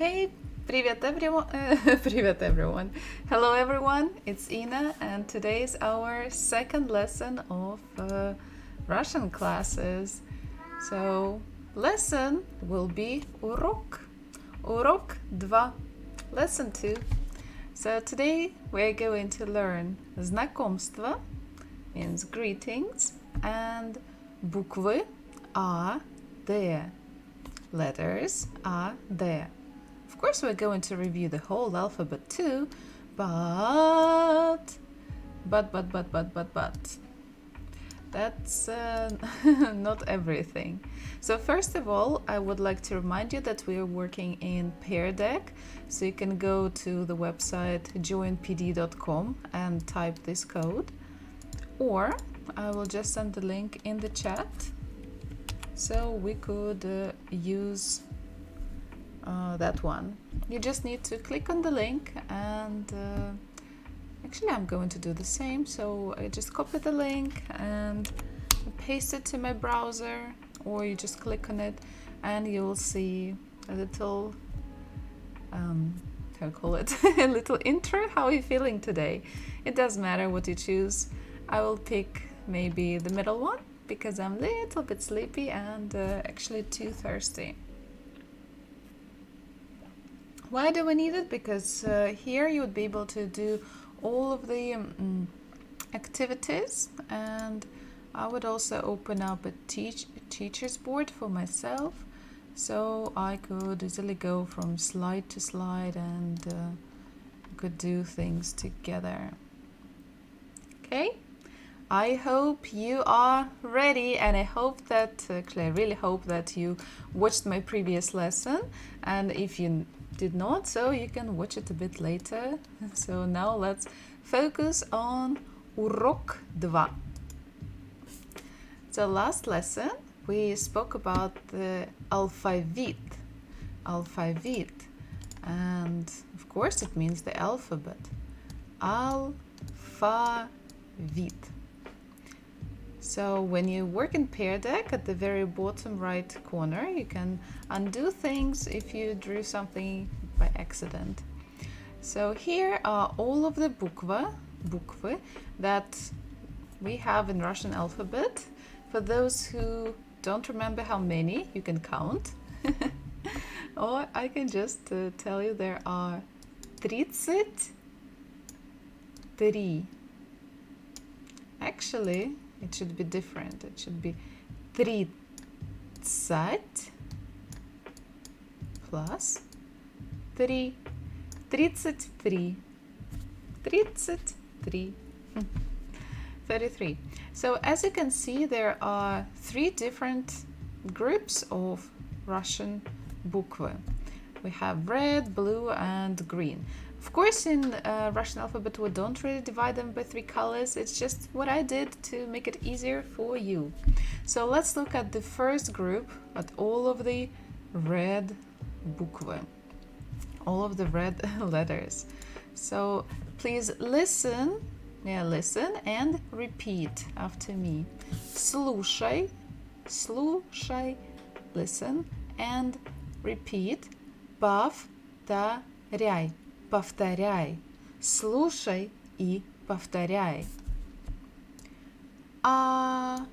Okay, привет everyone. Hello everyone, it's Ina and today is our second lesson of Russian classes. So, lesson will be урок. Урок 2. Lesson 2. So today we're going to learn знакомство means greetings and буквы А, Д. Letters A, D. Of course, we're going to review the whole alphabet too, but that's not everything. So first of all, I would like to remind you that we are working in Pear Deck, so you can go to the website joinpd.com and type this code, or I will just send the link in the chat so we could use that one. You just need to click on the link and actually I'm going to do the same, so I just copy the link and paste it to my browser, or you just click on it and you'll see a little how to call it a little intro. How are you feeling today? It doesn't matter what you choose. I will pick maybe the middle one because I'm a little bit sleepy and actually too thirsty. Why do we need it? Because here you would be able to do all of the activities, and I would also open up a teacher's board for myself, so I could easily go from slide to slide and could do things together. Okay? I hope you are ready, and I hope that, actually I really hope that you watched my previous lesson, and if you did not, so you can watch it a bit later. So now let's focus on урок 2. So last lesson we spoke about the alphabet, and of course it means the alphabet. Alphabet. So when you work in Pear Deck, at the very bottom right corner, you can undo things if you drew something by accident. So here are all of the bukvы that we have in Russian alphabet. For those who don't remember how many, you can count. Or I can just tell you there are 33. Actually, it should be different. It should be 30 plus 3. 33. 33. So as you can see, there are 3 different groups of Russian bukvы. We have red, blue, and green. Of course, in Russian alphabet, we don't really divide them by 3 colors. It's just what I did to make it easier for you. So let's look at the first group, at all of the red bukvы, all of the red letters. So please listen and repeat after me. Слушай, listen and repeat. Повторяй. Слушай и повторяй. А.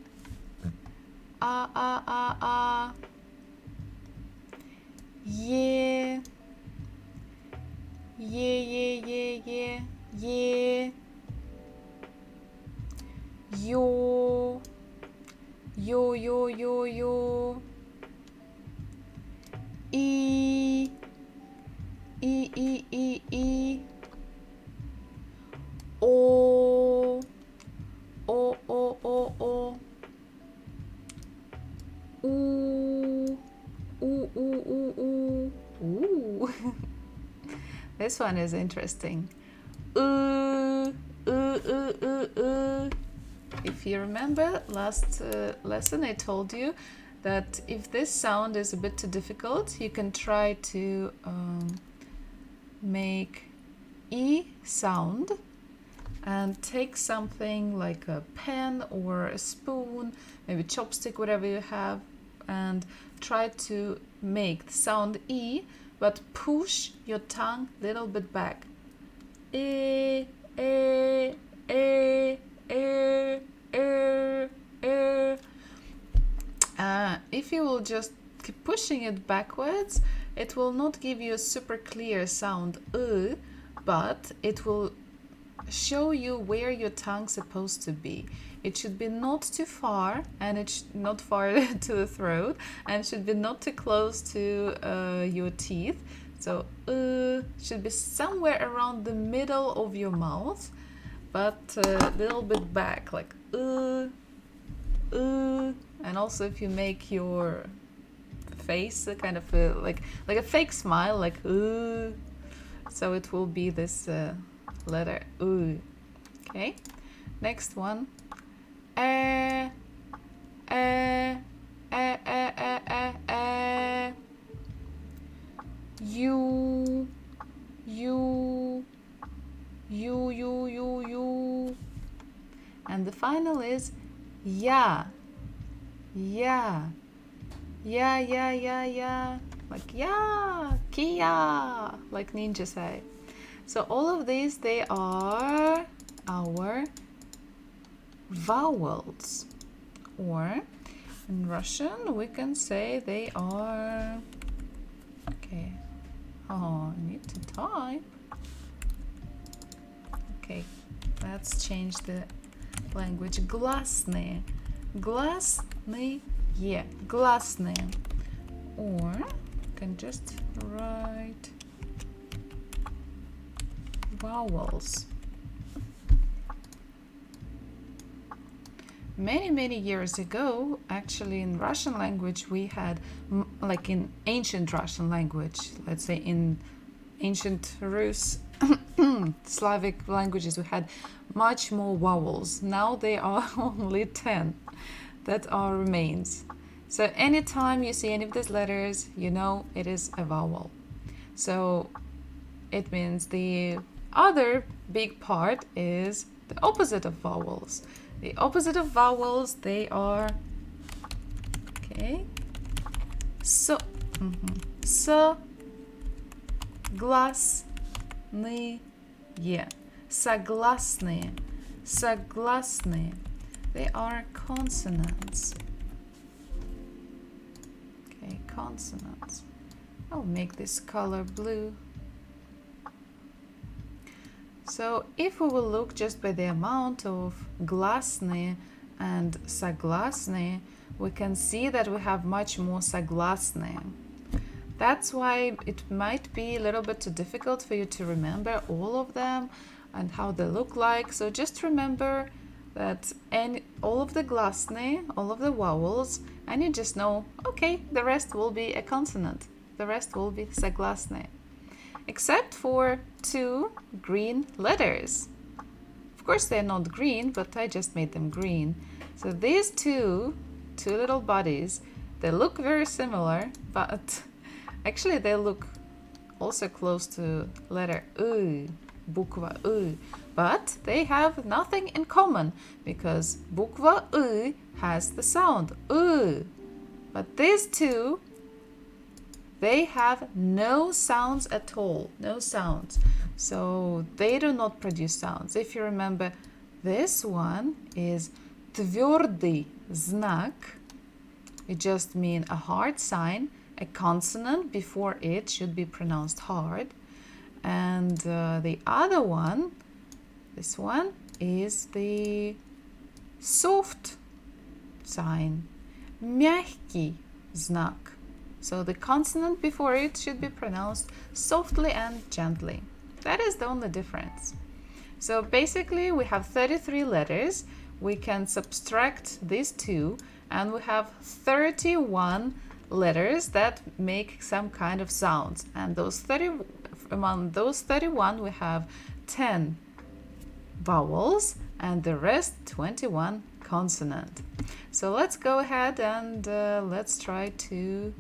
Е. Ё. И. О. У. Ooh. This one is interesting. If you remember last lesson, I told you that if this sound is a bit too difficult, you can try to make E sound and take something like a pen or a spoon, maybe chopstick, whatever you have, and try to make the sound E but push your tongue a little bit back. E, e, e, e, e, e. If you will just keep pushing it backwards, it will not give you a super clear sound, but it will show you where your tongue's supposed to be. It should be not too far, and it's not far to the throat, and it should be not too close to your teeth. So should be somewhere around the middle of your mouth, but a little bit back, like and also if you make your face a kind of like a fake smile, like so it will be this letter Okay, next one. You. And the final is yeah. Like yeah, Kia, like ninja say. So all of these, they are our vowels, or in Russian we can say they are, okay, I need to type. Okay, let's change the language. Гласные, гласные, гласные, or you can just write vowels. Many years ago, actually, in Russian language we had, like in ancient Russian language, let's say in ancient Rus Slavic languages, we had much more vowels. Now they are only 10 that are remains. So anytime you see any of these letters, you know it is a vowel. So it means the other big part is the opposite of vowels. The opposite of vowels, they are, okay, so, согласные, согласные, согласные. They are consonants. Okay, consonants. I'll make this color blue. So if we will look just by the amount of гласные and согласные, we can see that we have much more согласные. That's why it might be a little bit too difficult for you to remember all of them and how they look like. So just remember that all of the гласные, all of the vowels, and you just know, okay, the rest will be a consonant. The rest will be согласные. Except for 2 green letters. Of course they're not green, but I just made them green. So these two little bodies, they look very similar, but actually they look also close to letter U, bukva U, but they have nothing in common because bukva U has the sound U, but these two, they have no sounds at all, no sounds. So they do not produce sounds. If you remember, this one is твердый знак. It just means a hard sign. A consonant before it should be pronounced hard. And the other one, this one, is the soft sign. Мягкий знак. So the consonant before it should be pronounced softly and gently. That is the only difference. So basically we have 33 letters. We can subtract these two and we have 31 letters that make some kind of sounds. And among those 31 we have 10 vowels and the rest 21 consonant. So let's go ahead and let's try to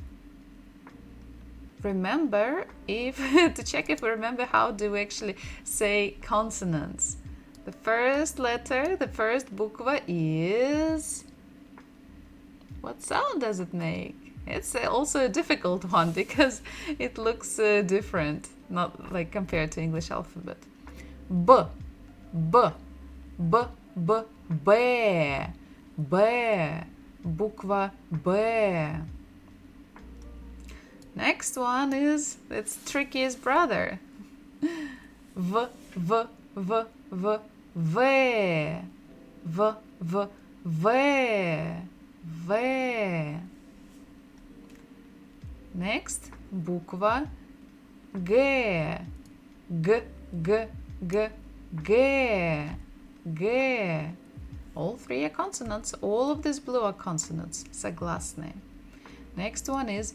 remember to check if we remember how do we actually say consonants. The first letter, the first bukva is, what sound does it make? It's also a difficult one because it looks different, not like compared to English alphabet. B, B, B, B, B, B, буква B. Next one is its trickiest brother. V, V, V, V, V, V, V, V, V. Next, буква G, G, G, G, G, G. All three are consonants. All of these blue are consonants. Согласные. Next one is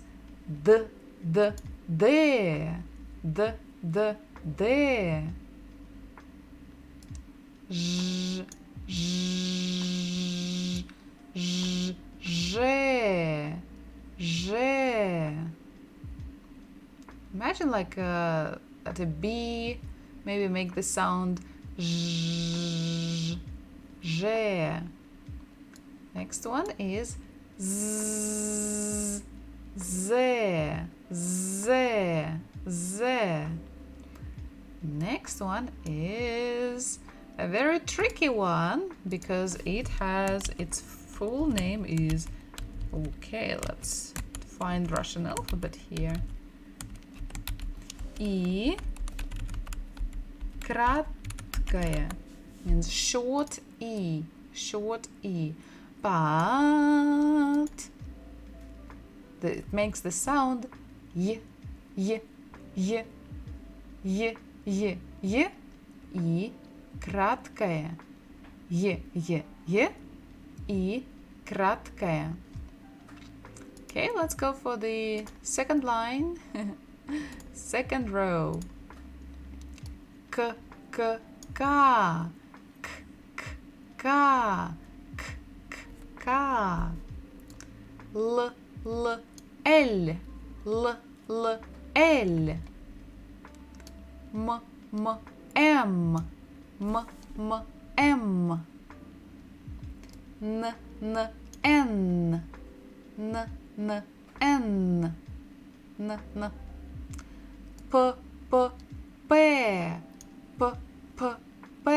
D, D, D, D, D, D. Ž, Ž, Ž, Ž, Ž. Imagine like at a B, maybe make the sound Ž, Ž. Next one is Z, Z, Z, Z. Next one is a very tricky one because it has its full name is, okay, let's find Russian alphabet here. И краткое means short E, short E, but it makes the sound Y, Y, Y, Y, Y, Y, и краткое, Y, Y, Y, и краткое. Okay, let's go for the second line. Second row. K, K, K, K, K, K, K, K, K. L, L, L, L, L, L. M, M, M, M, M, M. N, N, N, N, N, N, N, N. P, P, P, P, P, P.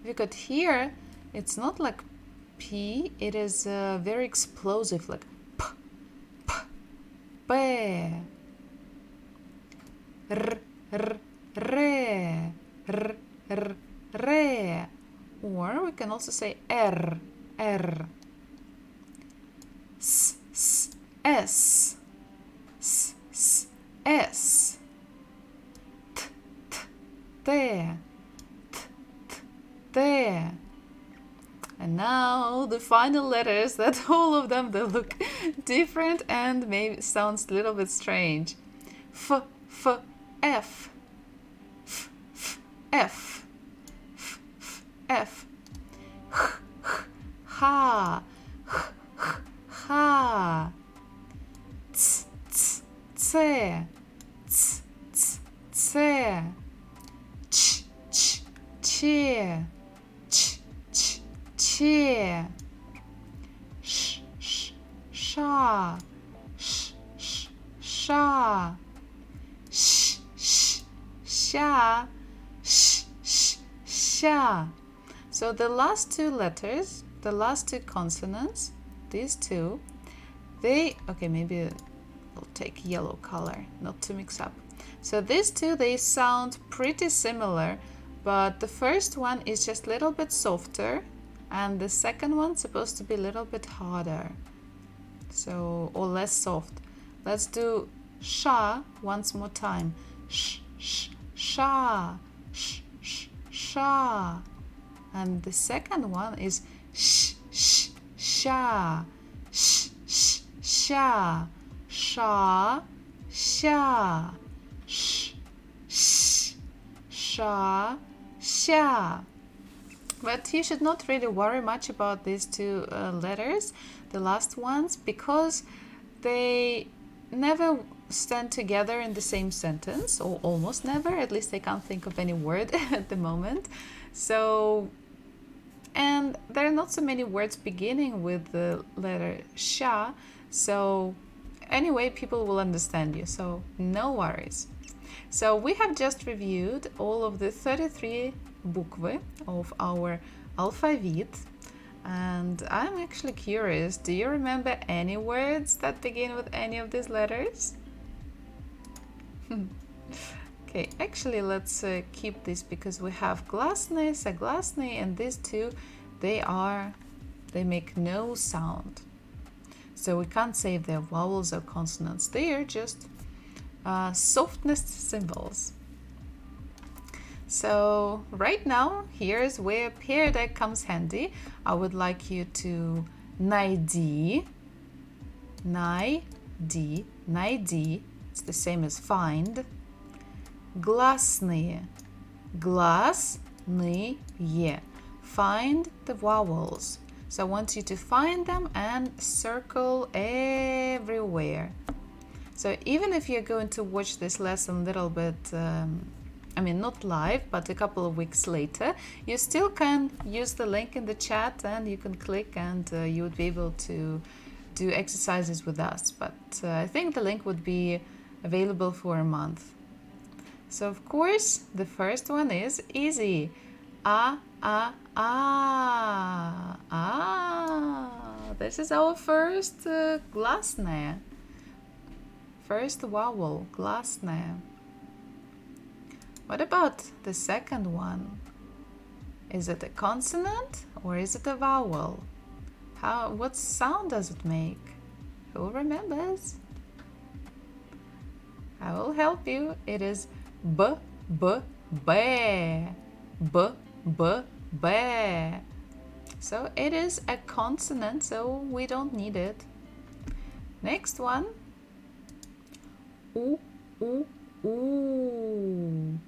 We got here, it's not like P, it is very explosive, like P, P, P. R, R, R, R, R, R. Or we can also say R, R. S, S, S, S, S, S. T, T, T, T, T, T. And now the final letters, that all of them, they look different and maybe sounds a little bit strange. F, F, F, F, F, F, F, F, H, H, H, H, Ц, Ц, Ц, Ц, Ц, Ц, Ч, Ч, Че, Ч, Ч, Че, Ш, Ш, Ша, Ш, Ш, Ша, Ш, Sh, Sha, Sh, Sh, Sha. So the last two letters, the last two consonants, these two, they, okay, maybe we'll take yellow color, not to mix up. So these two, they sound pretty similar, but the first one is just a little bit softer, and the second one's supposed to be a little bit harder, so, or less soft. Let's do sha once more time. Sh, sh, sha, sh, sh, sha. And the second one is sh, sh, sha, sh, sh, sha, sha, sha, sh, sh, sha, sha. But you should not really worry much about these two letters, the last ones, because they never stand together in the same sentence, or almost never. At least I can't think of any word at the moment. So, and there are not so many words beginning with the letter sha, so Anyway, people will understand you, so no worries. So we have just reviewed all of the 33 bukvy of our alphabet, and I'm actually curious, do you remember any words that begin with any of these letters? Okay, actually let's keep this because we have glasny, saglasny, and these two, they make no sound. So we can't say if they're vowels or consonants. They are just softness symbols. So right now, here's where Pear Deck comes handy. I would like you to найди, it's the same as find. Гласные, гласные. Find the vowels. So I want you to find them and circle everywhere. So even if you're going to watch this lesson a little bit, not live, but a couple of weeks later, you still can use the link in the chat and you can click and you would be able to do exercises with us. But I think the link would be available for a month. So of course, the first one is easy. This is our first glasné. First vowel, glasné. What about the second one? Is it a consonant or is it a vowel? What sound does it make? Who remembers? I will help you. It is b, b, be. B, b, be. So it is a consonant, so we don't need it. Next one. U, u, u.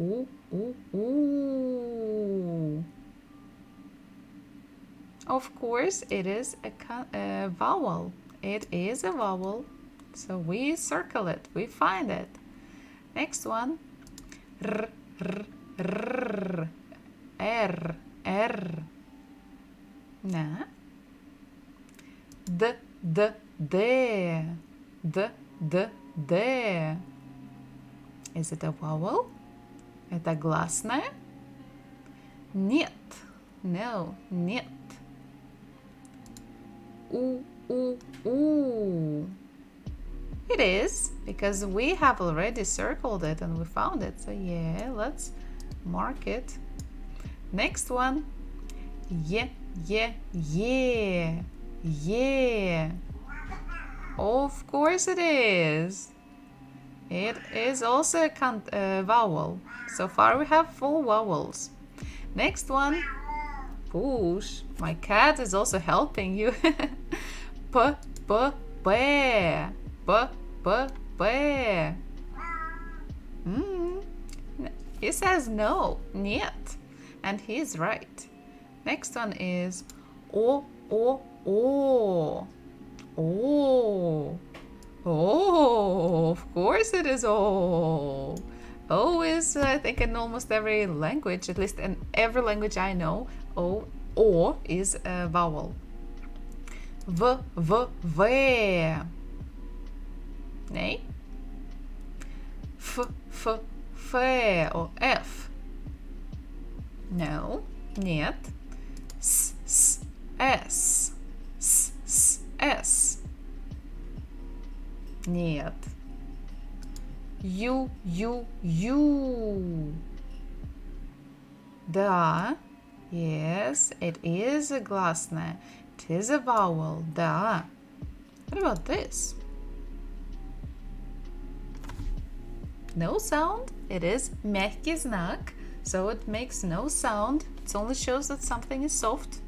U, u, u. Of course, it is a vowel. It is a vowel. So we circle it, we find it. Next one. R, r, r. R, R. Na. D, d, d. D, d, d. Is it a vowel? Это гласная? Нет. No, нет. U, u, u. It is, because we have already circled it and we found it. So yeah, let's mark it. Next one. Ye, ye, ye. Yeah. Of course it is. It is also a vowel. So far we have 4 vowels. Next one. Push. My cat is also helping you. P, p, p. P, p, p. He says no, нет. And he's right. Next one is O, O, O. O. Oh, of course it is O. O is, I think, in almost every language, at least in every language I know, O is a vowel. V, V, V. Nee? F, F, F, or F. No, нет. S, S, S. S, S, S. Нет. Ю, ю, ю. Да. Yes, it is a glasная. It is a vowel. Да. What about this? No sound. It is мягкий знак. So it makes no sound. It only shows that something is soft.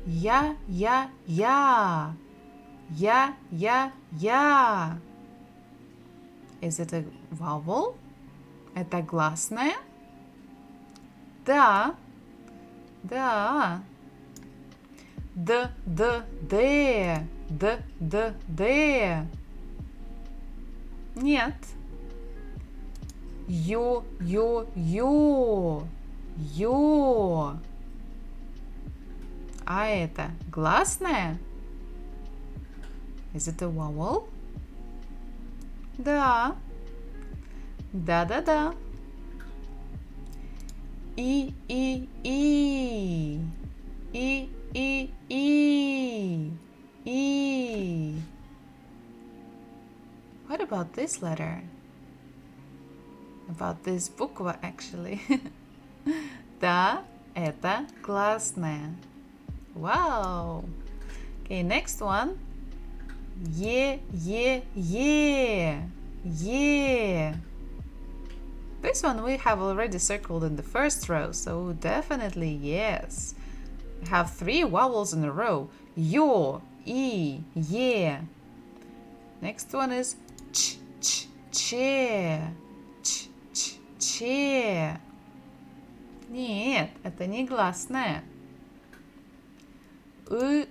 Я, я, я. Я, я, я. Is it a vowel? Это гласная? Да. Да. Д, д, д. Д, д, д. Нет. Ю, ю, ю. Ю. А это гласная? Is it a vowel? Да. Да-да-да. И. И. И. What about this letter? About this буква, actually. Да, это гласная. Wow. Okay, next one. Е. This one we have already circled in the first row, so definitely yes. We have 3 vowels in a row. Yo, I, ye. Next one is ch, че. Че. Нет, это не гласная. У.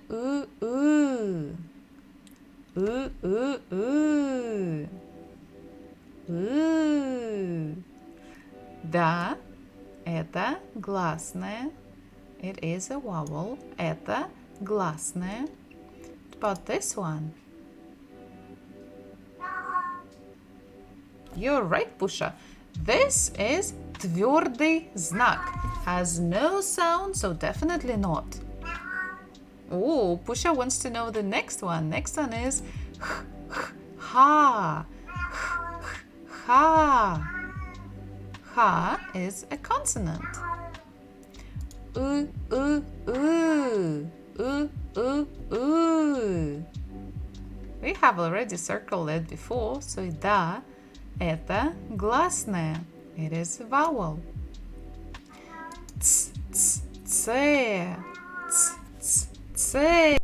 Да, это гласная. It is a vowel. Это гласная. What about this one? You're right, Pusha. This is твердый знак. Has no sound, so definitely not. Oh, Pusha wants to know the next one. Next one is ha. Ha. Ha is a consonant. We have already circled it before, so да это гласная. It is a vowel. Ц, це. Це.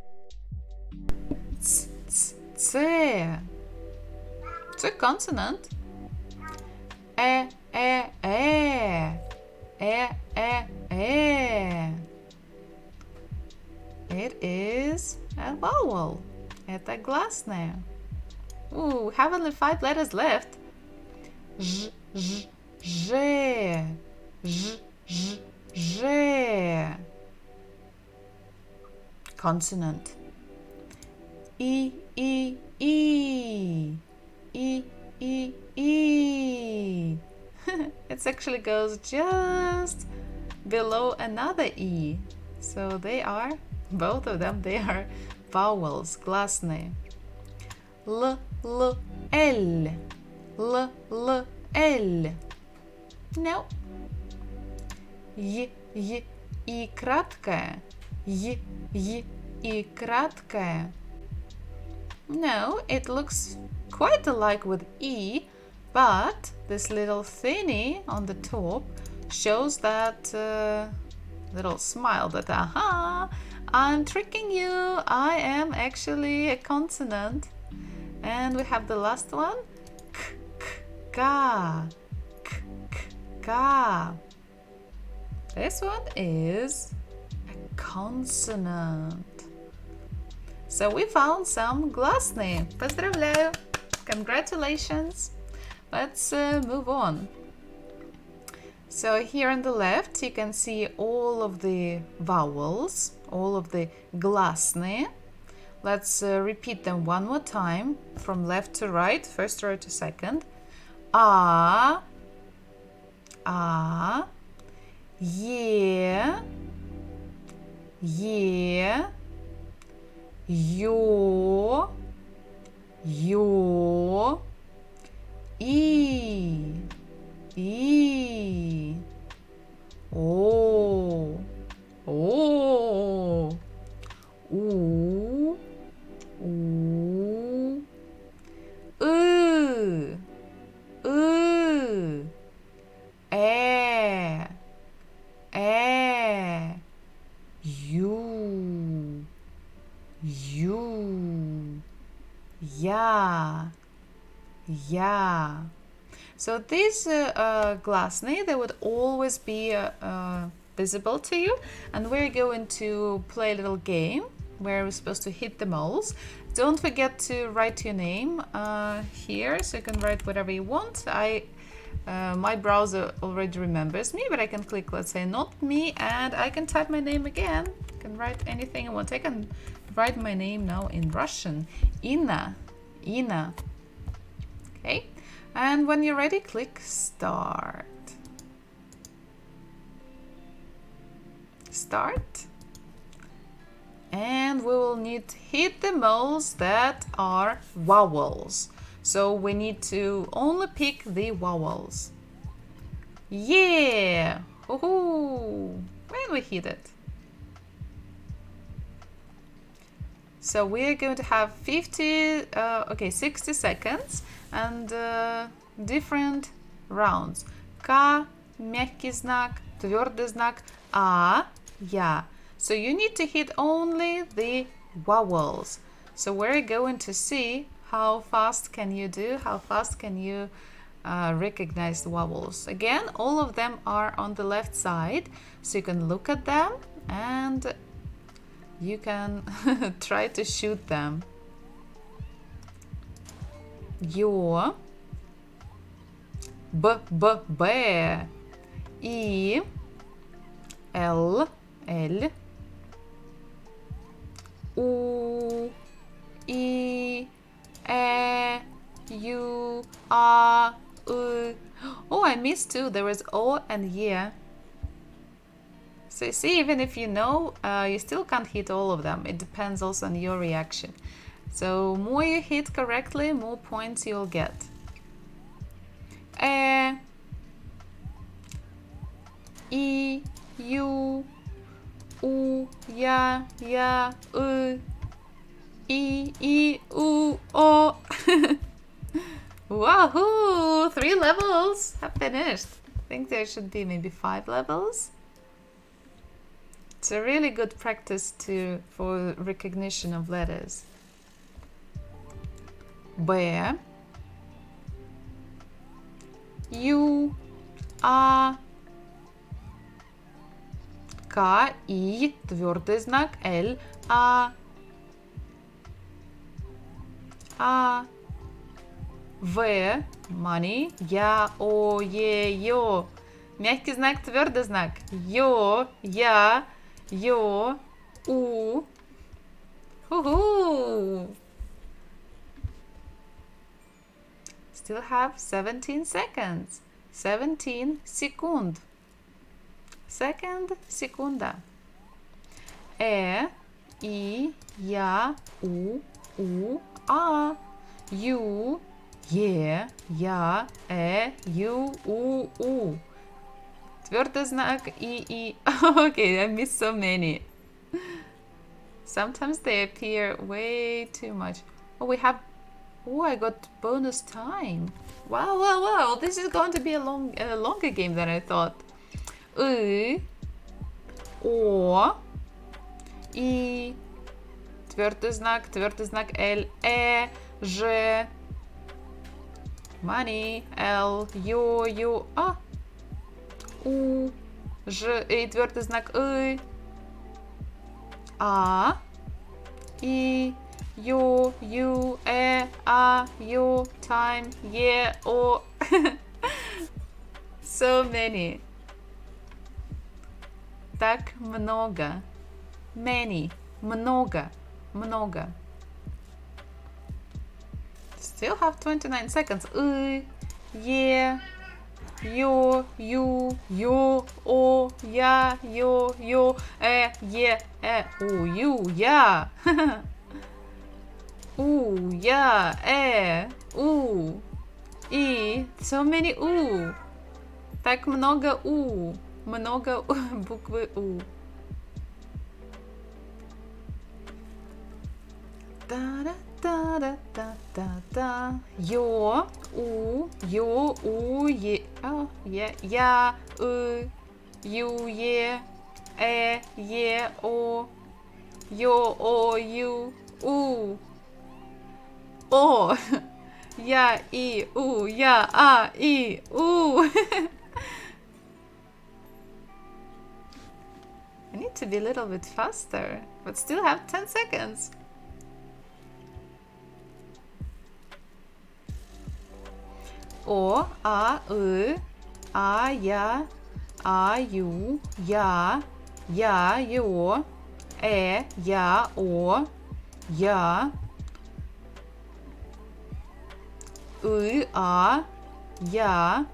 Це. It's a consonant. Е. It is a vowel. Это гласная. Ooh, we have only 5 letters left. Же. Consonant. I. It actually goes just below another E. So they are, both of them, they are vowels, гласные. L. No. И краткая. И краткая. No, it looks quite alike with E, but this little thinny on the top shows that little smile that, aha, I'm tricking you. I am actually a consonant. And we have the last one. Ka. This one is a consonant. So we found some гласные. Поздравляю! Congratulations! Let's move on. So here on the left you can see all of the vowels, all of the гласные. Let's repeat them one more time from left to right, first row to second. А, Е, Ё, И, О, У, Я. So these гласные, they would always be visible to you, and we're going to play a little game where we're supposed to hit the moles. Don't forget to write your name here, so you can write whatever you want. I My browser already remembers me, but I can click, let's say, not me, and I can type my name again. I can write anything I want. I can write my name now in Russian. Inna. Inna. Okay. And when you're ready, click start. Start. And we will need to hit the moles that are vowels. So we need to only pick the vowels. Yeah! Woohoo! When we hit it. So we are going to have 60 seconds and different rounds. К, мягкий знак, твердый знак, А, Я. So you need to hit only the vowels. So we're going to see how fast can you do, how fast can you recognize the vowels. Again, all of them are on the left side, so you can look at them and you can try to shoot them. Ё, Б, Б, И, Л, U, I, E, U, A, U. Oh, I missed two. There was O and Y. So you see, even if you know, you still can't hit all of them. It depends also on your reaction. So more you hit correctly, more points you'll get. E, I, U, U, Ya, U, I, U, O. Wahoo! 3 levels have finished. I think there should be maybe 5 levels. It's a really good practice for recognition of letters. B, U, А, К, И, твердый знак, Л, А, В, money, Я, О, Е, Ё, мягкий знак, твердый знак, Ё, Я, Ё, У. Hoo-hoo! Still have 17 seconds. 17 секунд. Second, секунда. Е, И, Я, У, А, Ю, Е, Я, Ю, У. Твердый знак И. Okay, I missed so many. Sometimes they appear way too much. Oh, I got bonus time. Wow. This is going to be a longer game than I thought. И, О, И, твердый знак, Л, Ж, money, Л, Ю, А, У, Ж, И, твердый знак, И, А, И, Ю, А, Ю, time, Е, О. So many. Так много. Many. Много. Still have 29 seconds. Е, Ё, Ю, О, Я, Ё, Е, У, Ю, Я. У, Я, У. И. So many У. Так много У. Много буквы У. Да. Ё, У, Е, Я, Ю, Е, О, Ё, Ю, У. О, Я, И, У, Я, А, И, У. I need to be a little bit faster, but still have 10 seconds. о, а, я, а, ю, я, йо, я, о, я, а, я,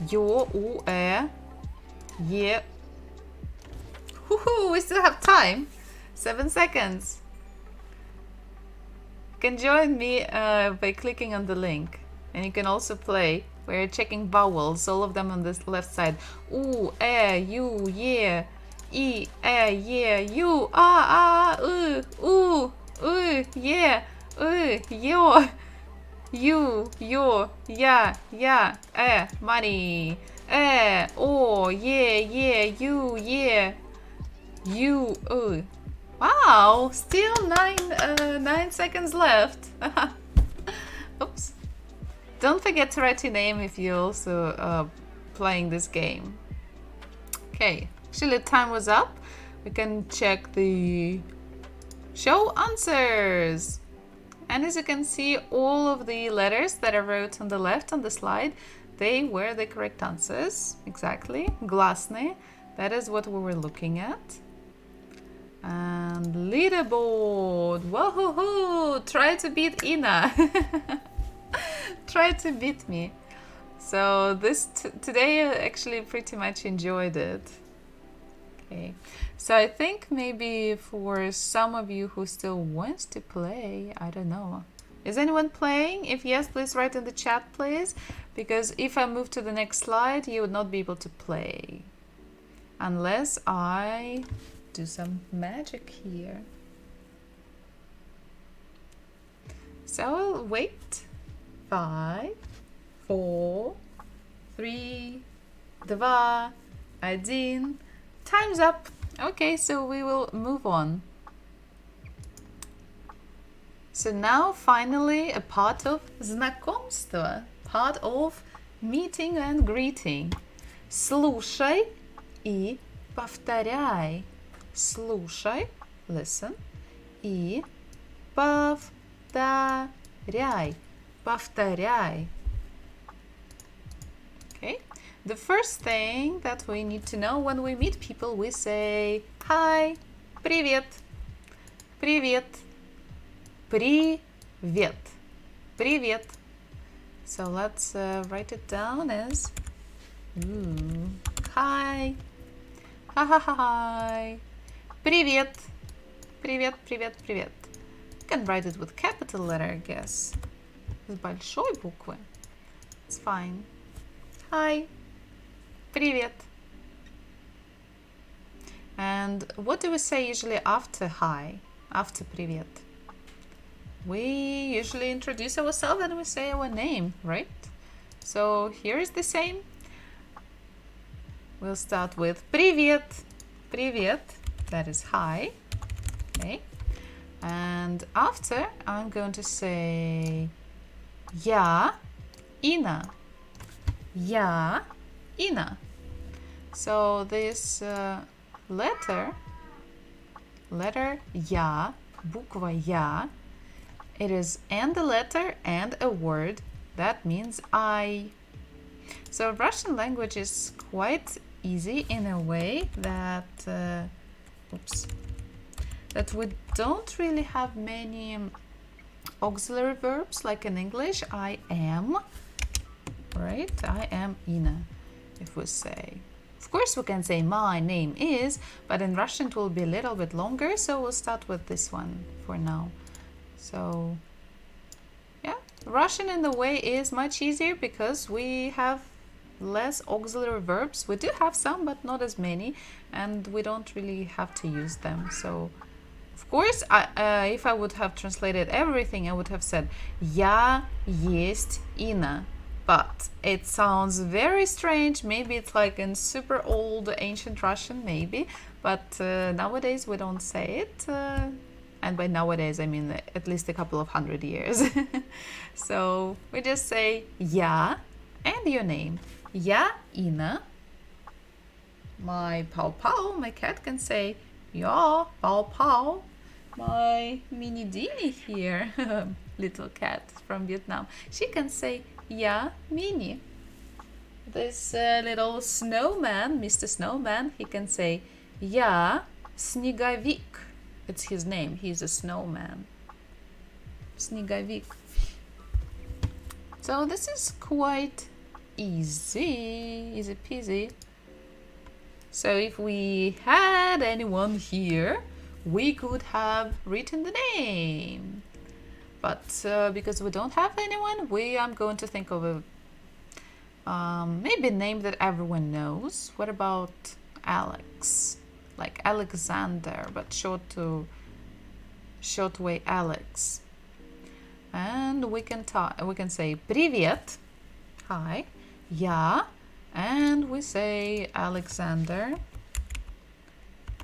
йо, у, є. Woohoo, we still have time. 7 seconds. You can join me by clicking on the link. And you can also play. We're checking vowels, all of them on this left side. U, you, yeah. I, yeah, you, yeah, yo. You, yo, yeah, money. Oh, yeah, you, yeah. You, wow, still 9 seconds left. Oops. Don't forget to write your name if you're also playing this game. Okay, actually time was up. We can check the show answers. And as you can see, all of the letters that I wrote on the left on the slide, they were the correct answers. Exactly. Glasny. That is what we were looking at. And leaderboard. Woohoo! Try to beat Ina. Try to beat me. So this today I actually pretty much enjoyed it. Okay. So I think maybe for some of you who still wants to play, I don't know. Is anyone playing? If yes, please write in the chat, please. Because if I move to the next slide, you would not be able to play. Unless I do some magic here. So I'll wait. 5, 4, 3, 2, 1. Time's up. Okay, so we will move on. So now finally a part of знакомство, part of meeting and greeting. Слушай и повторяй. Слушай, listen, и повторяй. Повторяй. Okay. The first thing that we need to know when we meet people, we say hi, привет, привет, привет, привет. So let's write it down as hi, hi, привет, привет, привет, привет. You can write it with capital letter, I guess. С большой буквы. It's fine. Hi. Привет. And what do we say usually after hi? After привет? We usually introduce ourselves and we say our name, right? So here is the same. We'll start with привет. Привет. That is hi. Okay. And after I'm going to say я Ина. Я Ина. So this letter я, буква я, it is and a letter and a word that means I. So Russian language is quite easy in a way that that we don't really have many auxiliary verbs like in English. I am, right? I am Ina, if we say. Of course, we can say my name is, but in Russian it will be a little bit longer, so we'll start with this one for now. So, yeah, Russian in a way is much easier because we have less auxiliary verbs. We do have some, but not as many, and we don't really have to use them. So, of course, if I would have translated everything, I would have said "Я есть Ина." But it sounds very strange. Maybe it's like in super old ancient Russian, maybe. But nowadays we don't say it. And by nowadays, I mean at least a couple of 100 years. So we just say "Я" and your name. "Я Ина." My Pao Pao, my cat, can say "Я Pao Pao." my mini Dini here, little cat from Vietnam, she can say "Yeah, Mini." This little snowman, Mr. Snowman, he can say "Yeah, Снеговик." It's his name. He's a snowman. Снеговик. So this is quite easy peasy. So if we had anyone here, we could have written the name. But because we don't have anyone, I'm going to think of a maybe a name that everyone knows. What about Alex? Like Alexander, but short way Alex. And we can say "Привет," hi, "Я," and we say Alexander,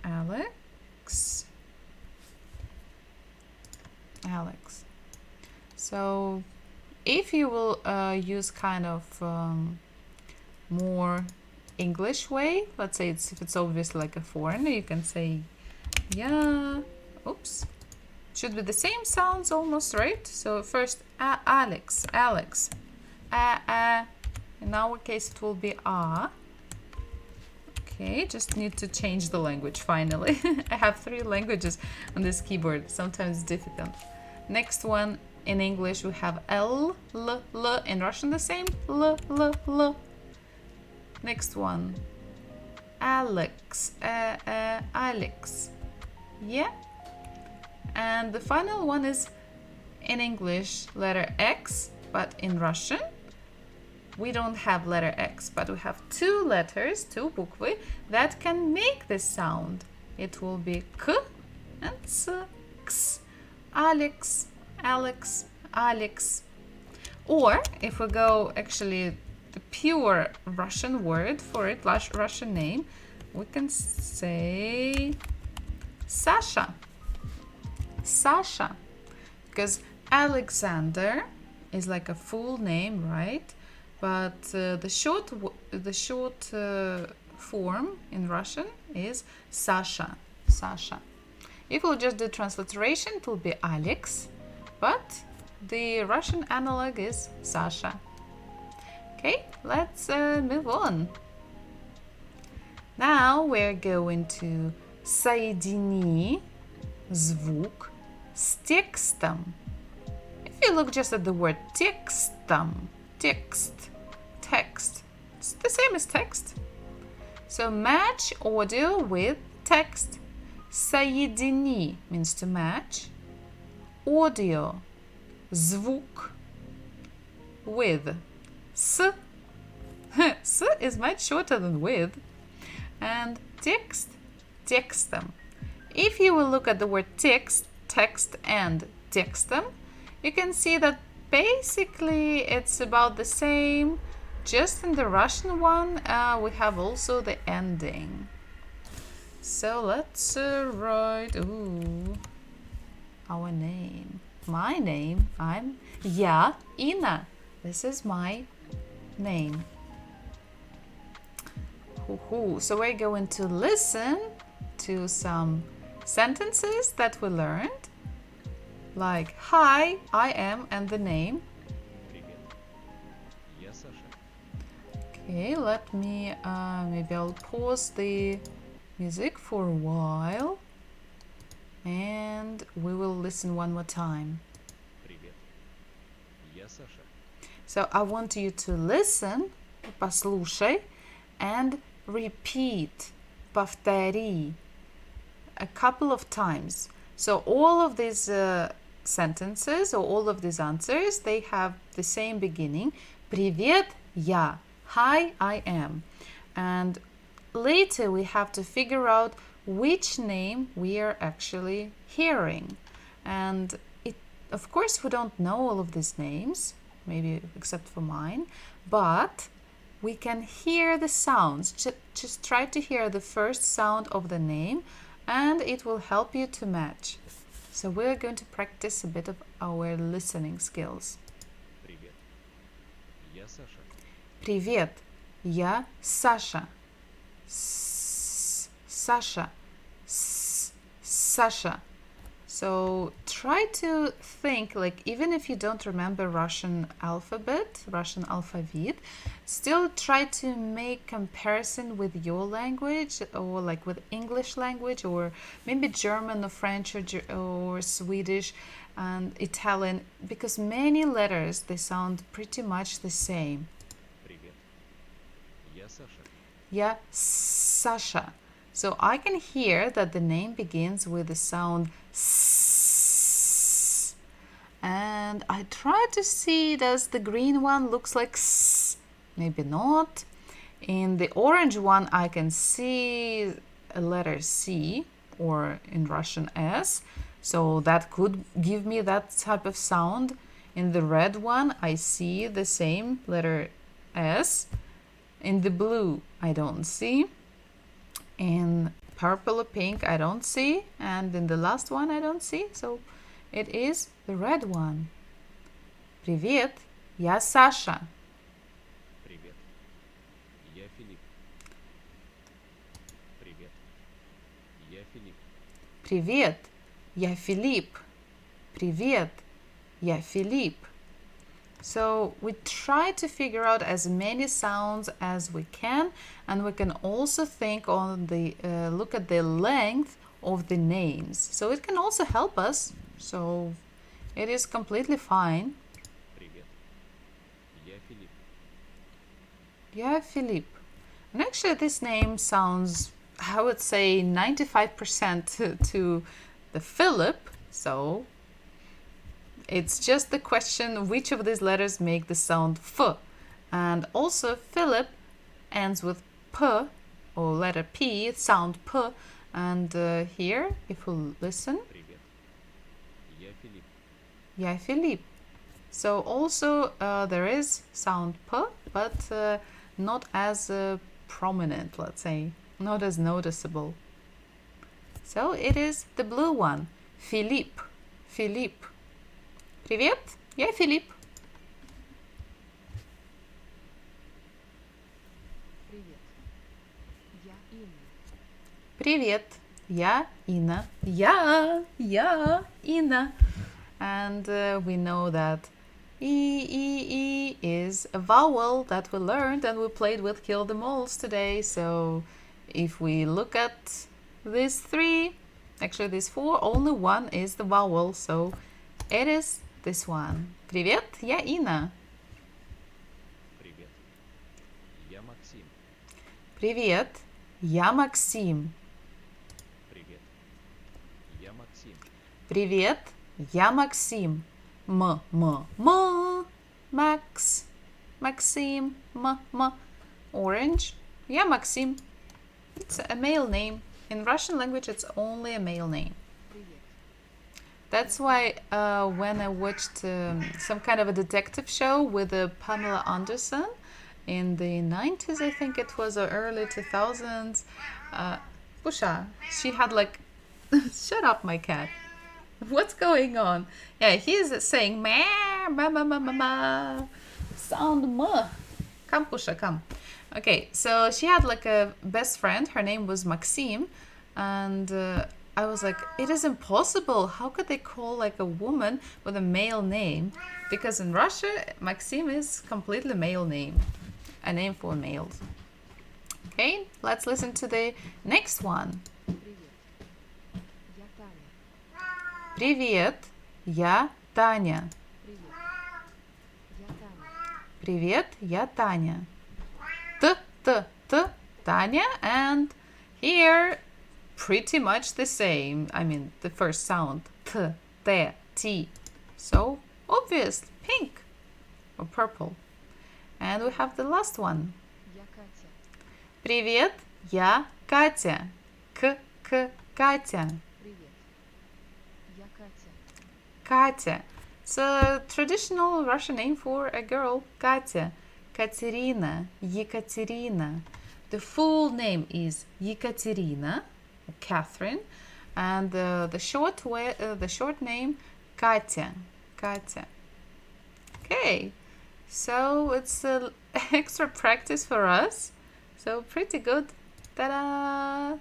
Alex. So if you will use kind of more English way, let's say if it's obviously like a foreigner, you can say "Yeah." Oops. Should be the same sounds almost, right? So first Alex. In our case it will be "ah." Okay, just need to change the language finally. I have 3 languages on this keyboard. Sometimes it's difficult. Next one, in English we have L, L. In Russian the same, L, L, L. Next one, Alex, Alex. Yeah. And the final one is in English letter X, but in Russian we don't have letter X, but we have 2 letters, 2 bukvy that can make this sound. It will be K and S, X. Alex, Alex, Alex. Or if we go actually the pure Russian word for it, Russian name, we can say Sasha. Sasha, because Alexander is like a full name, right? But the short form in Russian is Sasha. Sasha. If we'll just do transliteration, it will be Alex, but the Russian analog is Sasha. Okay, let's move on. Now we're going to соедини звук с текстом. If you look just at the word текстом, text, it's the same as text. So match audio with text. Соедини means to match. Audio, звук, with. S is much shorter than with. And text, текстом. If you will look at the word text and текстом, you can see that basically it's about the same. Just in the Russian one, we have also the ending. So let's write our name. My name, Я Инна. This is my name. So we're going to listen to some sentences that we learned, like "Hi, I am," and the name. Привет. Я Саша. Okay, let me maybe I'll pause the music for a while and we will listen one more time. Привет. Я Саша. So I want you to listen, послушай, and repeat, повтори, a couple of times. So all of these sentences or all of these answers, they have the same beginning. Привет, я. Hi, I am. And later we have to figure out which name we are actually hearing. And of course we don't know all of these names, maybe except for mine, but we can hear the sounds. Just try to hear the first sound of the name and it will help you to match. So we're going to practice a bit of our listening skills. Привет. Я Саша. Привет, я Саша. Саша. Саша. So try to think, like, even if you don't remember Russian alphabet, Russian alphabet, still try to make comparison with your language, or like with English language, or maybe German or French, or Swedish and Italian, because many letters, they sound pretty much the same. Привет. Я Саша. Yeah, Sasha. So I can hear that the name begins with the sound S. And I try to see, does the green one looks like S? Maybe not. In the orange one, I can see a letter C, or in Russian S. So that could give me that type of sound. In the red one, I see the same letter S. In the blue, I don't see. In purple or pink, I don't see. And in the last one, I don't see. So it is the red one. Привет, я Саша. Привет. Я Филипп. Привет. Я Филипп. Привет, я Филипп. Привет, я Филипп. So we try to figure out as many sounds as we can, and we can also think on the look at the length of the names. So it can also help us. So it is completely fine. Привет. Я Филипп. Yeah, Philippe. And actually, this name sounds, I would say, 95% to the Philip. So it's just the question which of these letters make the sound F. And also, Philip ends with P, or letter P, sound P. And here, if we listen, Привет. Я Филипп. yeah, Philippe. So also there is sound P, but not as prominent, let's say, not as noticeable. So it is the blue one, Philippe. Philippe. Привет, я Филипп. Привет. Я Инна. Привет, я Инна. Я Инна. And we know that E is a vowel that we learned and we played with Kill the Moles today. So if we look at these three, actually these four, only one is the vowel. So it is this one. Привет, я Инна. Привет. Я Максим. Привет, я Максим. Привет. Я Максим. Привет, я Максим. Max. Maxim. Orange. Я Максим. It's a male name. In Russian language, it's only a male name. Привет. That's why when I watched some kind of a detective show with Pamela Anderson in the 90s, I think it was, or early 2000s, Pusha, she had like, shut up, my cat. What's going on? Yeah, he's saying ma, ma, ma, ma, ma, ma. Sound ma. Come, Pusha, come. Okay, so she had like a best friend. Her name was Maxim, and I was like, it is impossible. How could they call like a woman with a male name? Because in Russia, Maxim is completely male name, a name for males. Okay, let's listen to the next one. Привет. Я Таня. Привет, я Таня. Привет. Я Таня. Привет, я Таня. Tanya, and here pretty much the same. I mean, the first sound, T. So obvious, pink or purple. And we have the last one. Я Катя. Привет, я Катя. Катя. Привет. Я Катя. Katya. It's a traditional Russian name for a girl, Katya. Katerina, Yekaterina. The full name is Yekaterina, Catherine, and the short name Katya. Katya. Okay, so it's extra practice for us. So pretty good. Ta-da!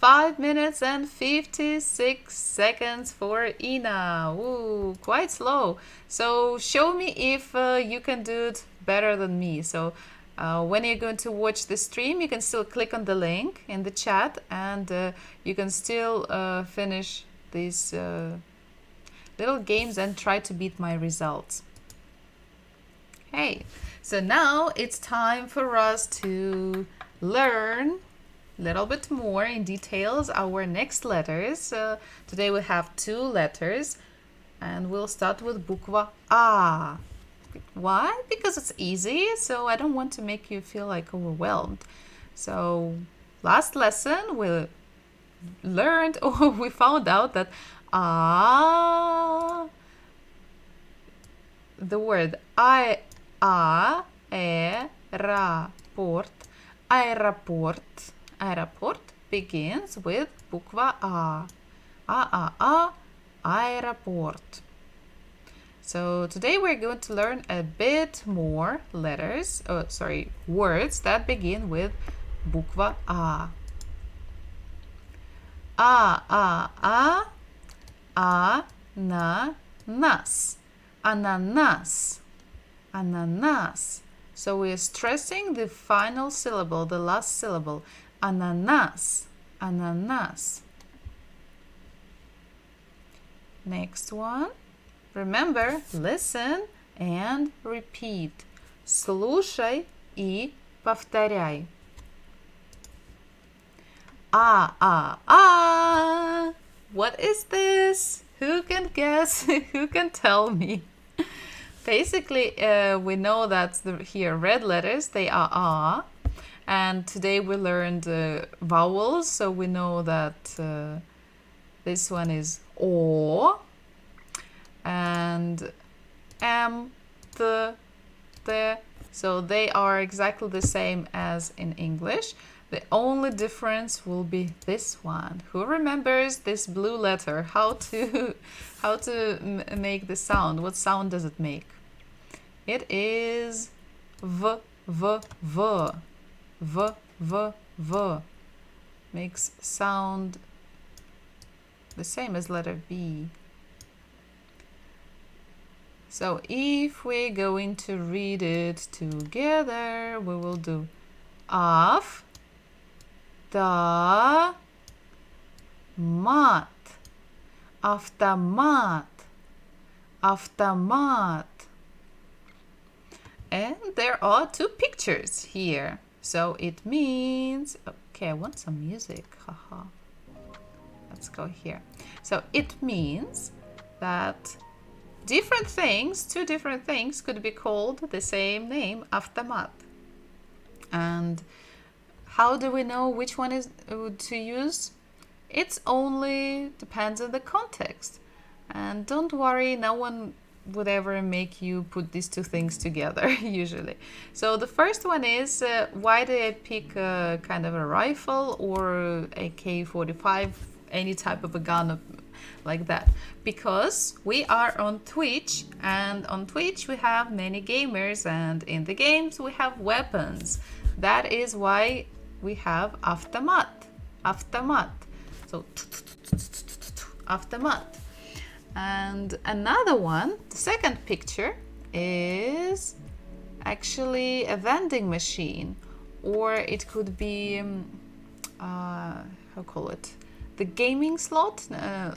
5 minutes and 56 seconds for Ina. Ooh, quite slow. So show me if you can do it better than me. So when you're going to watch the stream, you can still click on the link in the chat, and you can still finish these little games and try to beat my results. Hey, so now it's time for us to learn a little bit more in details our next letters. Today we have 2 letters, and we'll start with bukva A. Why? Because it's easy, so I don't want to make you feel like overwhelmed. So last lesson we learned, or we found out that A, the word aeroport, aeroport begins with bukva A. Aeroport. So today we're going to learn a bit more words that begin with bukva A. Ananas. Ananas. Ananas. So we're stressing the final syllable, the last syllable. Ananas. Ananas. Next one. Remember, listen and repeat. Слушай и повторяй. What is this? Who can guess? Who can tell me? Basically, we know that here red letters, they are A. And today we learned vowels, so we know that this one is O. And M, the, so they are exactly the same as in English. The only difference will be this one. Who remembers this blue letter? How to make the sound? What sound does it make? It is V, V, V. V, V, V. Makes sound the same as letter B. So if we're going to read it together, we will do af, da, mat, автомат, автомат. And there are 2 pictures here. So it means, okay, I want some music, haha. Let's go here. So it means that different things, 2 different things could be called the same name, автомат. And how do we know which one is to use? It's only depends on the context. And don't worry, no one would ever make you put these 2 things together, usually. So the first one is, why did I pick kind of a rifle or AK-45, any type of a gun like that? Because we are on Twitch, and on Twitch we have many gamers, and in the games we have weapons. That is why we have автомат. Автомат. So автомат. And another one, the second picture, is actually a vending machine, or it could be how call it, the gaming slot,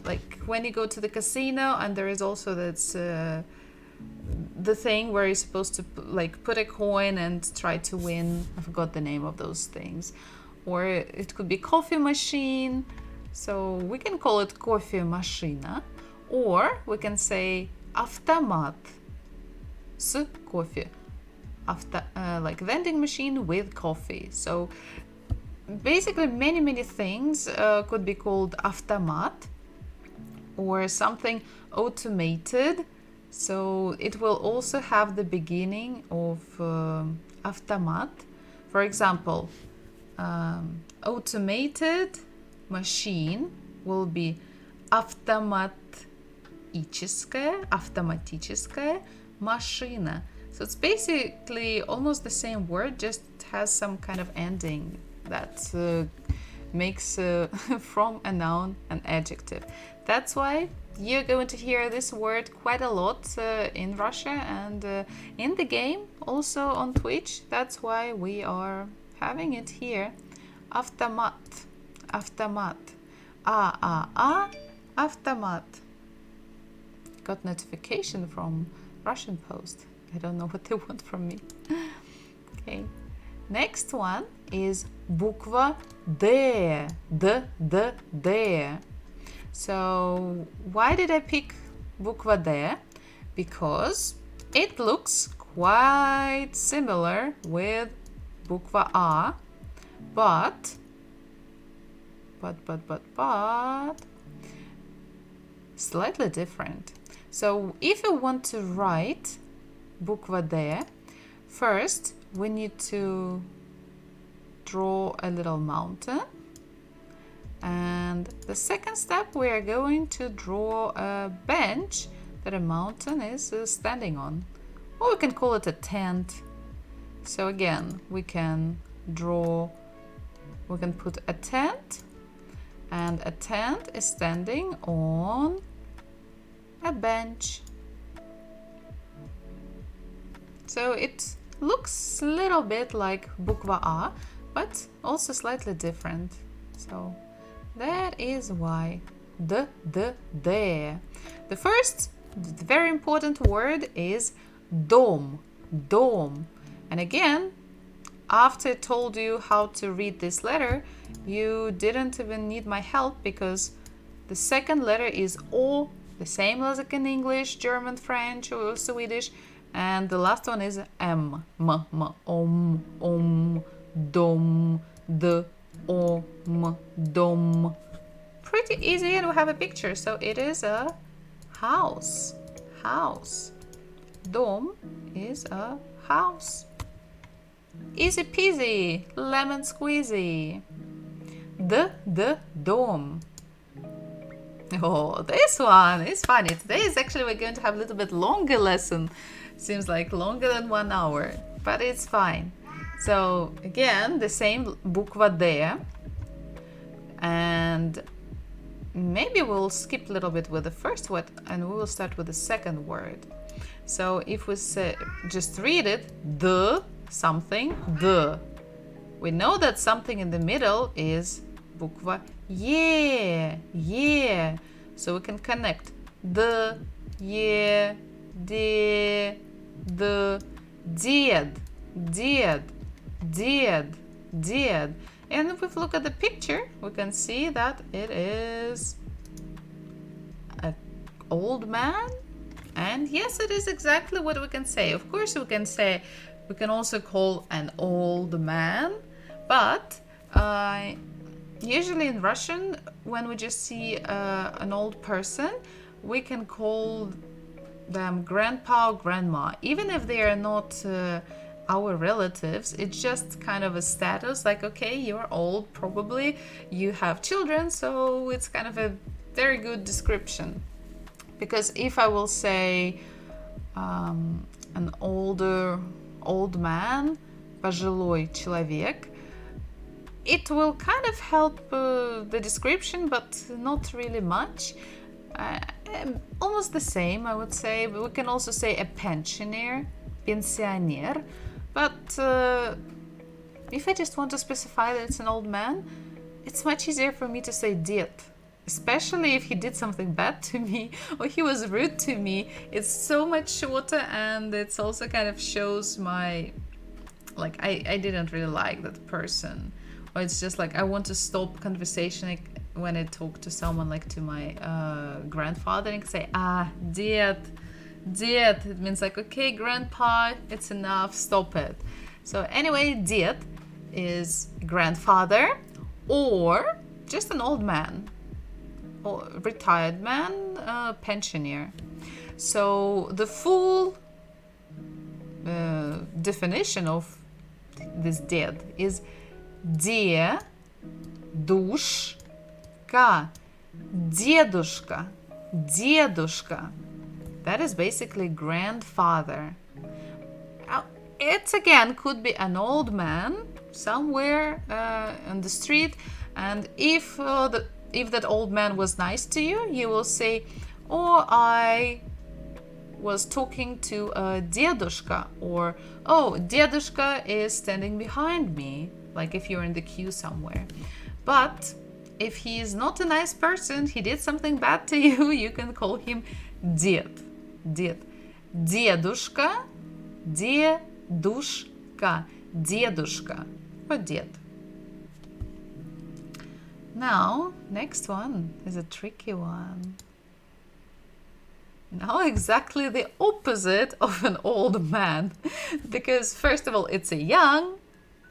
like when you go to the casino and there is also that's the thing where you're supposed to like put a coin and try to win. I forgot the name of those things. Or it could be coffee machine, so we can call it кофемашина, or we can say автомат с кофе, like vending machine with coffee. So basically many things could be called автомат, or something automated. So it will also have the beginning of автомат. For example, automated machine will be автоматическая машина. So it's basically almost the same word, just has some kind of ending that makes from a noun an adjective. That's why you're going to hear this word quite a lot in Russia and in the game, also on Twitch. That's why we are having it here. Автомат. Автомат. Автомат. Got notification from Russian Post. I don't know what they want from me. Okay. Next one is буква D. D. So why did I pick буква D? Because it looks quite similar with буква A, but slightly different. So if you want to write буква D, first we need to draw a little mountain, and the second step we are going to draw a bench that a mountain is standing on, or we can call it a tent. So again, we can put a tent, and a tent is standing on a bench. So it looks a little bit like буква A, but also slightly different. So that is why D. The first, very important word is dom. And again, after I told you how to read this letter, you didn't even need my help, because the second letter is O, the same as like in English, German, French, or Swedish, and the last one is M, om, dom, d, om, dom. Pretty easy, and we have a picture, so it is a house. Dom is a house. Easy peasy, lemon squeezy. Dom. Oh, this one is funny. Today is actually we're going to have a little bit longer lesson. Seems like longer than 1 hour, but it's fine. So again, the same буква D, and maybe we'll skip a little bit with the first word and we will start with the second word. So if we say, just read it, the something, the. We know that something in the middle is буква Е. So we can connect the, Е, de, the, did. And if we look at the picture, we can see that it is an old man. And yes, it is exactly what we can say. Of course, we can also call an old man, but usually in Russian, when we just see an old person, we can call them grandpa or grandma, even if they are not our relatives. It's just kind of a status, like, okay, you're old, probably you have children, so it's kind of a very good description. Because if I will say an old man, пожилой человек, it will kind of help the description, but not really much. Almost the same, I would say. But we can also say a pensioner, пенсионер. But if I just want to specify that it's an old man, it's much easier for me to say did. Especially if he did something bad to me or he was rude to me. It's so much shorter, and it's also kind of shows my, like, I didn't really like that person. Or it's just like I want to stop conversation, like, when I talk to someone, like to my grandfather, and say, did. It means like, okay, grandpa, it's enough, stop it. So anyway, did is grandfather or just an old man. Retired man, pensioner. So the full definition of this did is дедушка, дедушка. That is basically grandfather. It again could be an old man somewhere on the street, And if that old man was nice to you, you will say, "Oh, I was talking to a dedushka," or "Oh, dedushka is standing behind me," like if you're in the queue somewhere. But if he is not a nice person, he did something bad to you, you can call him ded. Dedushka, dedushka, dedushka, or ded. Now, next one is a tricky one. Now exactly the opposite of an old man. Because first of all, it's a young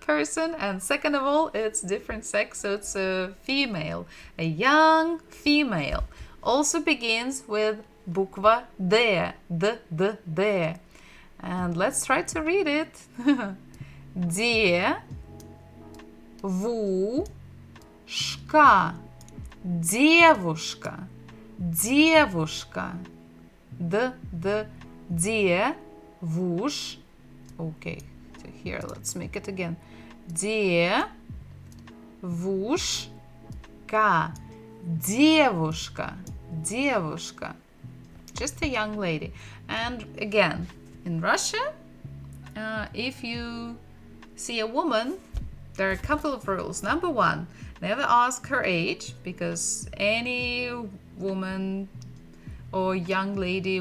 person, and second of all, it's different sex, so it's a female. A young female. Also begins with bukva D. D. And let's try to read it. Девушка. Девушка. Девушка. Девуш. Okay, so here let's make it again. Девушка. Девушка. Девушка. Just a young lady. And again, in Russia, if you see a woman, there are a couple of rules. Number one, never ask her age, because any woman or young lady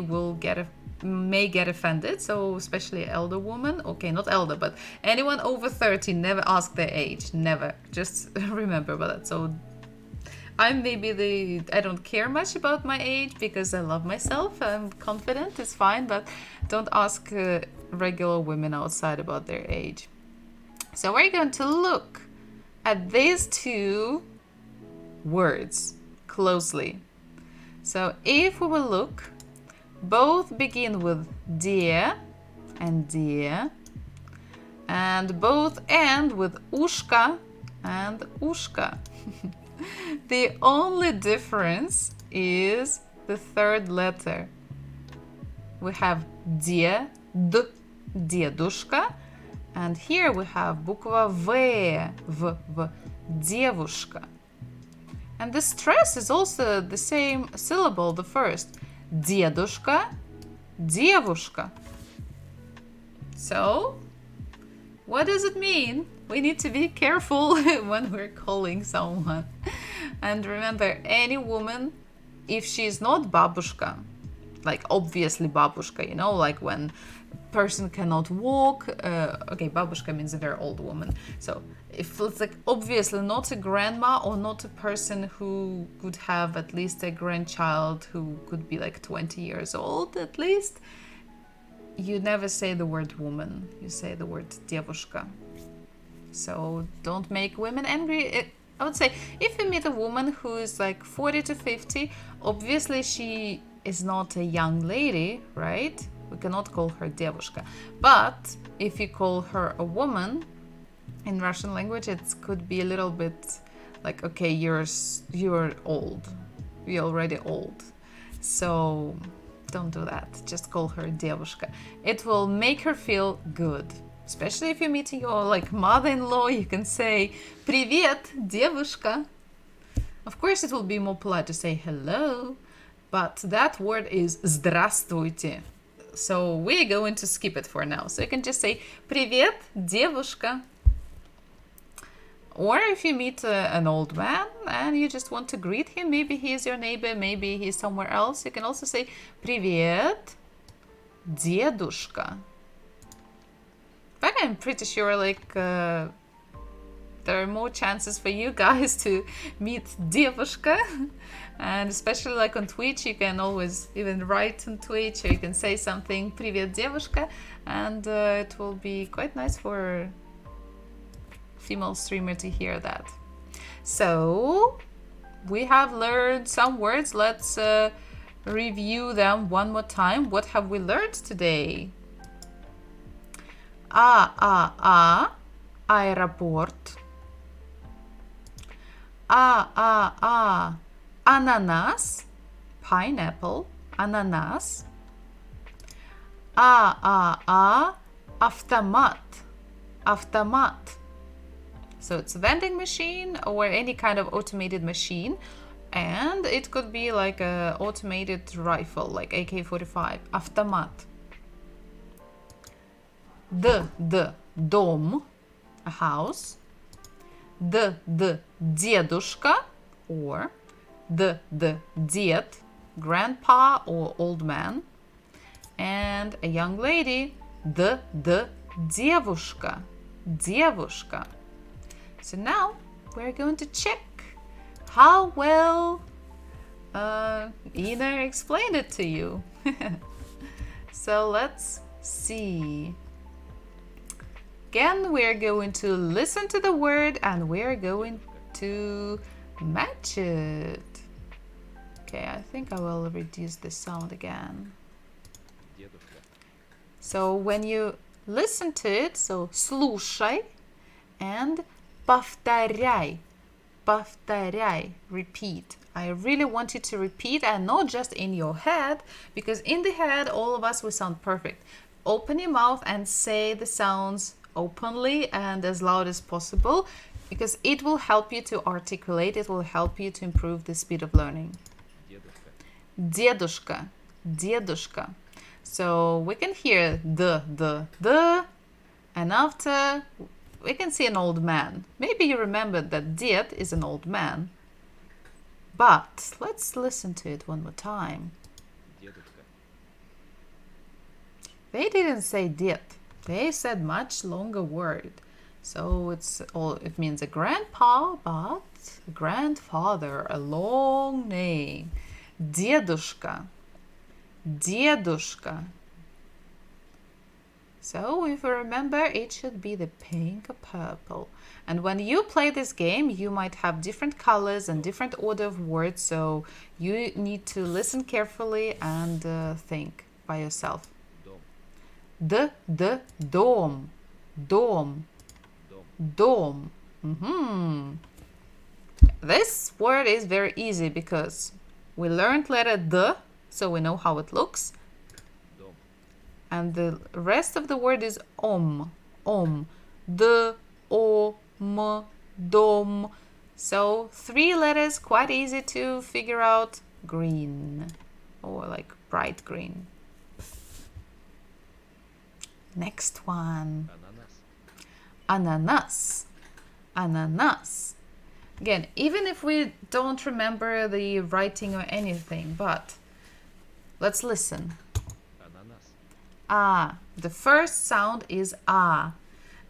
may get offended. So especially an elder woman, okay, not elder, but anyone over 30, never ask their age. Never. Just remember that. So I don't care much about my age because I love myself. I'm confident, it's fine, but don't ask regular women outside about their age. So we're going to look at these two words closely. So if we will look, both begin with dia and dia, and both end with ushka and ushka. The only difference is the third letter. We have dia, d, dedushka, and here we have bukva v, devushka. And the stress is also the same syllable, the first. Dedushka, devushka. So, what does it mean? We need to be careful when we're calling someone. And remember, any woman, if she's not babushka, like obviously babushka, you know, like when person cannot walk, okay, babushka means a very old woman. So if it's like obviously not a grandma or not a person who could have at least a grandchild who could be like 20 years old at least, you never say the word woman, you say the word devushka. So don't make women angry. I would say if you meet a woman who is like 40 to 50, obviously she is not a young lady, right? We cannot call her devushka. But if you call her a woman, in Russian language it could be a little bit like, okay, you're old. You're already old. So don't do that. Just call her devushka. It will make her feel good. Especially if you're meeting your like mother-in-law, you can say "Привет, девушка." Of course, it will be more polite to say hello, but that word is "здравствуйте." So we're going to skip it for now. So you can just say "Привет, девушка." Or if you meet an old man and you just want to greet him, maybe he's your neighbor, maybe he's somewhere else, you can also say "Привет, дедушка." But I'm pretty sure like there are more chances for you guys to meet devushka, and especially like on Twitch, you can always even write on Twitch, or you can say something "Привет, девушка," and it will be quite nice for female streamer to hear that. So we have learned some words. Let's review them one more time. What have we learned today? Аэропорт. Ананас, pineapple, ананас. Автомат, автомат. So it's a vending machine or any kind of automated machine. And it could be like a automated rifle, like AK-45, автомат. Дом, a house. Дедушка, or дед, grandpa or old man. And a young lady, девушка. So now we're going to check how well Ina explained it to you. So let's see. Again, we're going to listen to the word and we're going to match it. Okay, I think I will reduce the sound again. Дедушка. So when you listen to it, so слушай and повторяй. Повторяй, repeat. I really want you to repeat and not just in your head, because in the head, all of us will sound perfect. Open your mouth and say the sounds openly and as loud as possible, because it will help you to articulate, it will help you to improve the speed of learning. Дедушка. Дедушка. So we can hear the, and after we can see an old man. Maybe you remember that ded is an old man. But let's listen to it one more time. Дедушка. They didn't say did. They said much longer word. So it means a grandpa, but a grandfather, a long name. Дедушка. Дедушка. So if you remember, it should be the pink or purple. And when you play this game, you might have different colors and different order of words. So you need to listen carefully and think by yourself. Дом. Дом. Дом. Дом. Dom. This word is very easy because we learned letter D, so we know how it looks. Дом. And the rest of the word is om. D, o, m, dom. So 3 letters, quite easy to figure out. Green, or like bright green. Next one. Ананас. Ananas. Again, even if we don't remember the writing or anything, but let's listen. Ананас. Ah, the first sound is ah,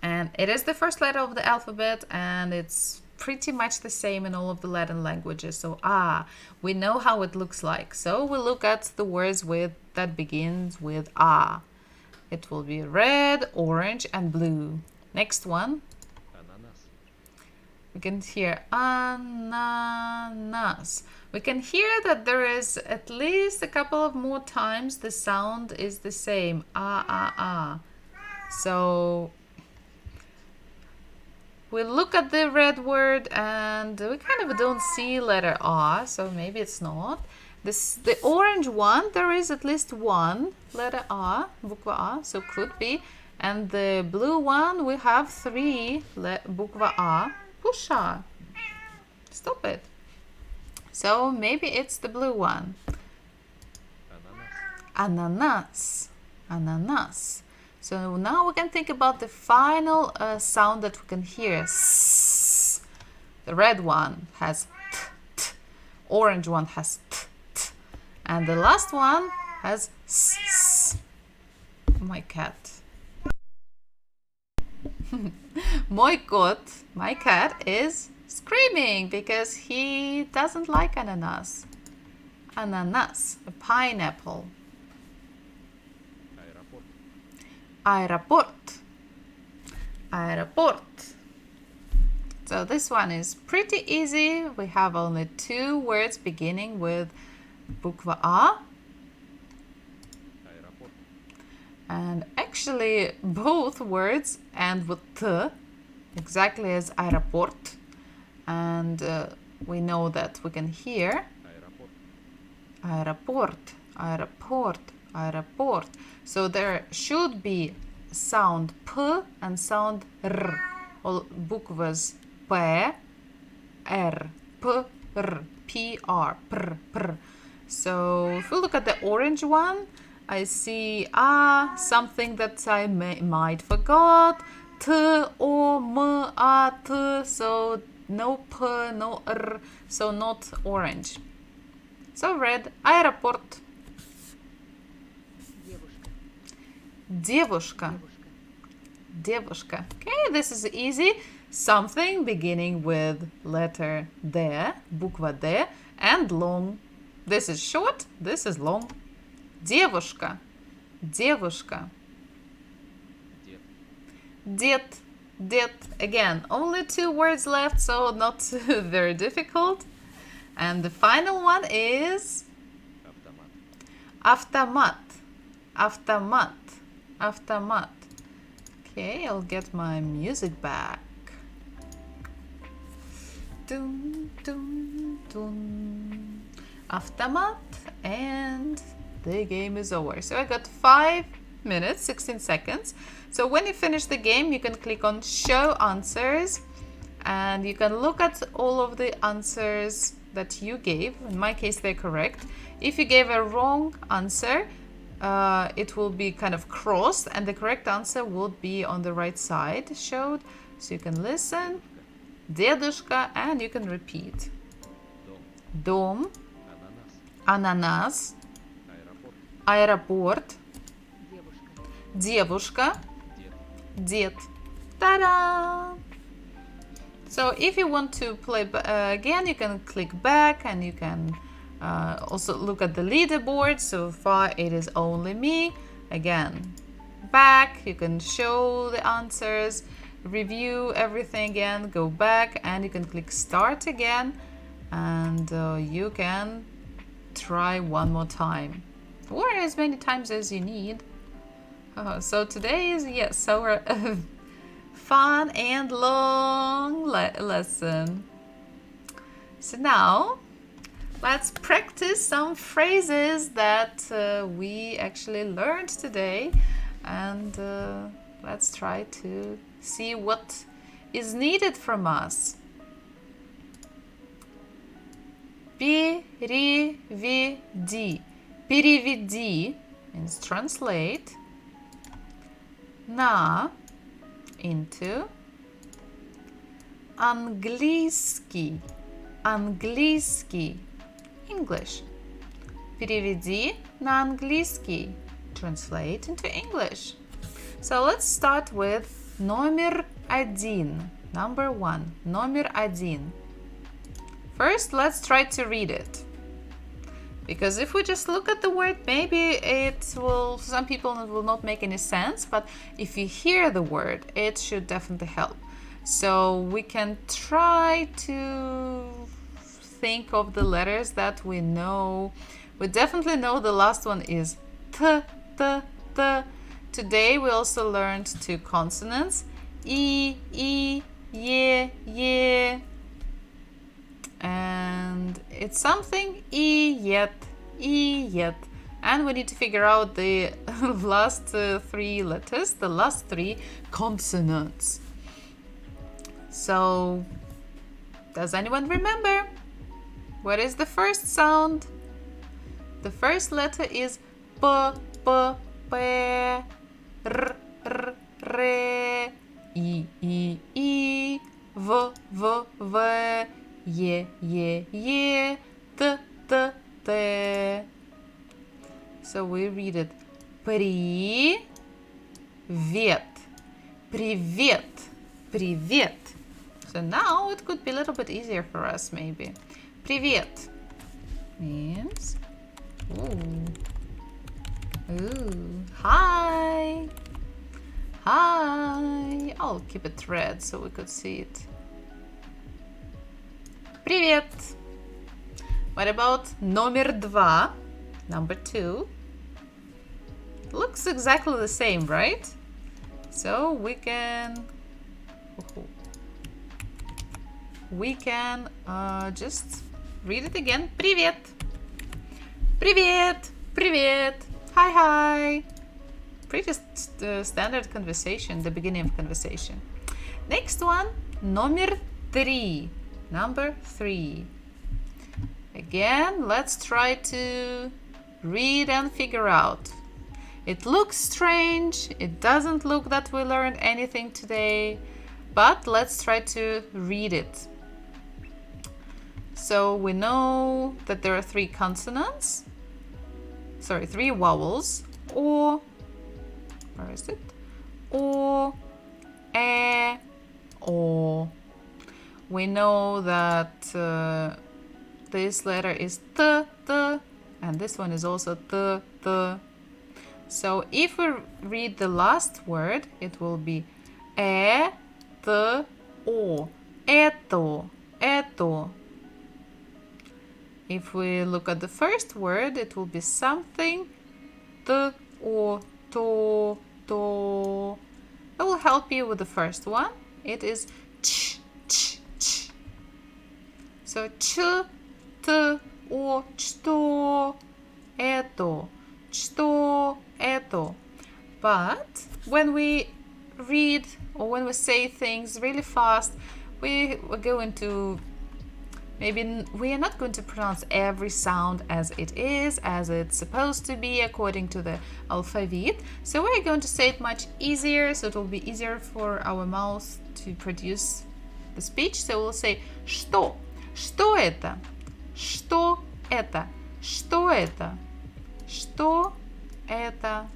and it is the first letter of the alphabet, and it's pretty much the same in all of the Latin languages. So ah, we know how it looks like. So we look at the words that begins with ah. It will be red, orange, and blue. Next one. Ананас. We can hear ananas. We can hear that there is at least a couple of more times the sound is the same. Ah. So we look at the red word and we kind of don't see letter R, so maybe it's not. The orange one, there is at least one letter R, bukva A, so could be. And the blue one, we have 3 bukva A. Pusha. Stop it. So maybe it's the blue one. Ананас. Ananas. So now we can think about the final sound that we can hear. S. The red one has t, t. Orange one has t, t. And the last one has s, s. My cat. My cat is screaming because he doesn't like ananas. Ananas, a pineapple. Аэропорт. Aeroport. So this one is pretty easy. We have only 2 words beginning with bukva A. Аэропорт. And actually both words end with T, exactly as aeroport. And we know that we can hear aeroport. So there should be sound P and sound R, or bukvas P, R, P, R, P, R, pr, pr. So if we look at the orange one, I see something that I might forgot. T, O, M, A, T. So no P, no R. So not orange. So red. Аэропорт. Девушка. Девушка. Девушка. Девушка. Okay, this is easy. Something beginning with letter D, буква D, and long. This is short, this is long. Девушка. Девушка. Дед. Дед. Did. Again, only 2 words left, so not very difficult. And the final one is Автомат. автомат. Автомат. Автомат. Okay, I'll get my music back. Dun, dun, dun. Автомат, and the game is over. So I got 5 minutes, 16 seconds. So when you finish the game, you can click on show answers and you can look at all of the answers that you gave. In my case, they're correct. If you gave a wrong answer, it will be kind of crossed and the correct answer will be on the right side showed. So you can listen, дедушка, and you can repeat. Дом. Дом, Ананас. ананас, Аэропорт. аэропорт, Девушка. девушка, Дед. did. Ta-da! So if you want to play again, you can click back and you can also look at the leaderboard. So far it is only me. Again, back, you can show the answers, review everything again, go back and you can click start again and you can try one more time or as many times as you need. So today is, yes, our fun and long lesson. So now let's practice some phrases that we actually learned today and let's try to see what is needed from us. Переведи. Переведи means translate. На into английский. Английский. English. Переведи на английский. Translate into English. So let's start with номер один. Number 1. Номер один. First, let's try to read it. Because if we just look at the word, maybe it will, some people it will not make any sense, but if you hear the word, it should definitely help. So we can try to think of the letters that we know. We definitely know the last one is t, t, t. Today we also learned 2 consonants, e, ye, ye. And it's something yet. And we need to figure out the last 3 letters, the last 3 consonants. So, does anyone remember? What is the first sound? The first letter is p, p, p, r, r, re, I, v, v, v. Е, т, т, т. So we read it. Привет. Привет. Привет. So now it could be a little bit easier for us maybe. Привет means hi. Hi. I'll keep it red so we could see it. Привет. What about номер 2? Number 2. Looks exactly the same, right? So we can just read it again. Привет. Привет. Привет. Hi, hi. Pretty standard conversation, the beginning of conversation. Next one, номер 3. Number 3. Again, let's try to read and figure out. It looks strange. It doesn't look that we learned anything today, but let's try to read it. So we know that there are 3 consonants. Sorry, 3 vowels. O, where is it? O, E, O. We know that this letter is T, T, and this one is also T, T. So if we read the last word, it will be E, T, O. Eto, eto. If we look at the first word, it will be something T, O, to, to. I will help you with the first one. It is ch, ch, ch. So ch, t, o, что, это, что, это. But when we read or when we say things really fast, we are going to we are not going to pronounce every sound as it is, as it's supposed to be according to the alphabet. So we're going to say it much easier, so it will be easier for our mouth to produce the speech. So we'll say что. Что это? Что это? Что это? Что это?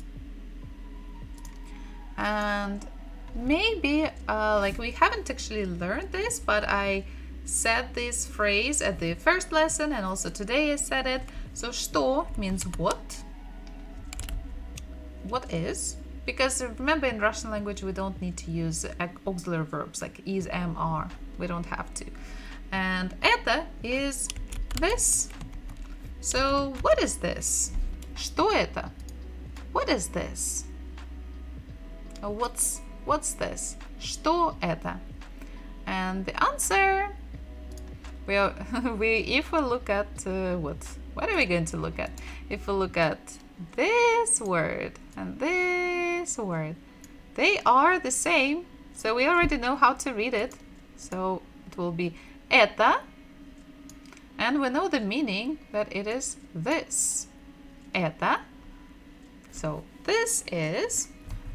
And maybe like we haven't actually learned this, but I said this phrase at the first lesson, and also today I said it. So что means what? What is? Because remember, in Russian language we don't need to use auxiliary verbs like is, am, are. We don't have to. And это is this. So what is this? Что это? What is this? What's this? Что это? And the answer, if we look at what are we going to look at? If we look at this word and this word, they are the same. So we already know how to read it. So it will be это, and we know the meaning that it is this. Это. So this is.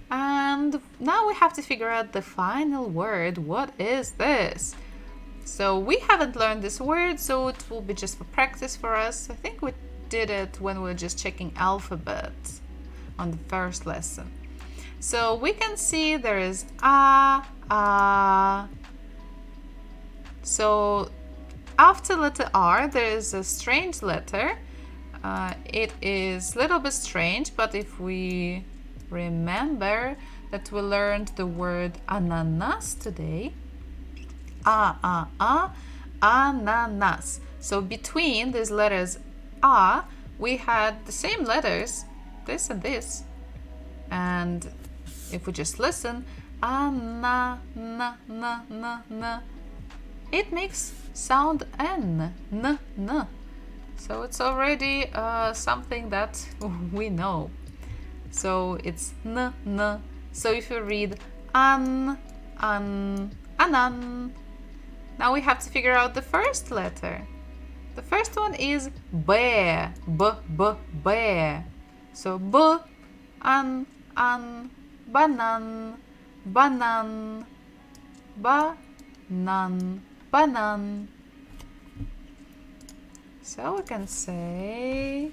And now we have to figure out the final word. What is this? So we haven't learned this word, so it will be just for practice for us. I think we did it when we were just checking alphabet on the first lesson. So we can see there is a. So after letter R, there is a strange letter. It is a little bit strange, but if we remember that we learned the word ananas today. Ananas. So between these letters A, we had the same letters, this and this. And if we just listen, na, it makes sound N, n. So it's already something that we know. So it's n. So if you read anan. Now we have to figure out the first letter. The first one is B. B. So B, an, banan, banan. So we can say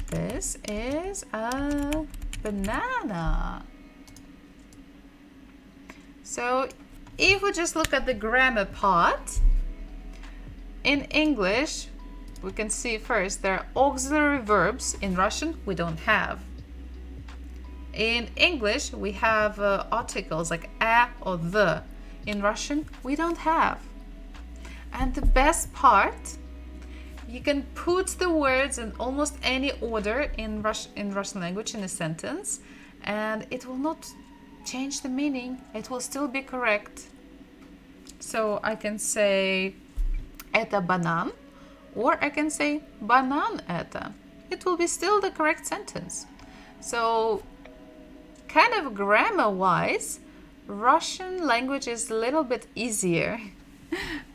this is a banana. So if we just look at the grammar part, in English, we can see first there are auxiliary verbs. In Russian, we don't have. In English, we have articles like a or the. In Russian, we don't have. And the best part, you can put the words in almost any order in Russian language in a sentence, and it will not change the meaning. It will still be correct. So I can say это банан, or I can say банан это. It will be still the correct sentence. So kind of grammar-wise, Russian language is a little bit easier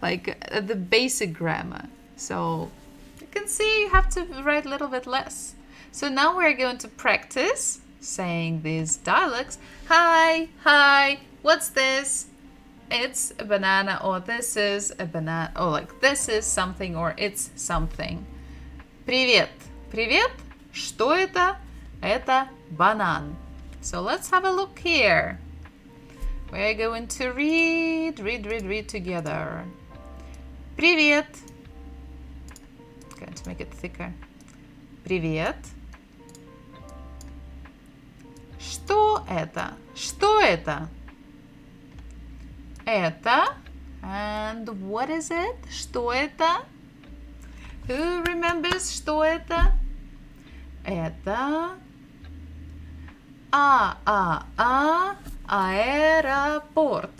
like the basic grammar. So you can see you have to write a little bit less. So now we're going to practice saying these dialects. Hi, hi, what's this? It's a banana, or this is a banana, or like this is something, or it's something. Привет. Привет. Что это? Это банан. So let's have a look here. We're going to read together. Привет. Going to make it thicker. Привет. Что это? Что это? Это. And what is it? Что это? Who remembers что это? Это аэропорт.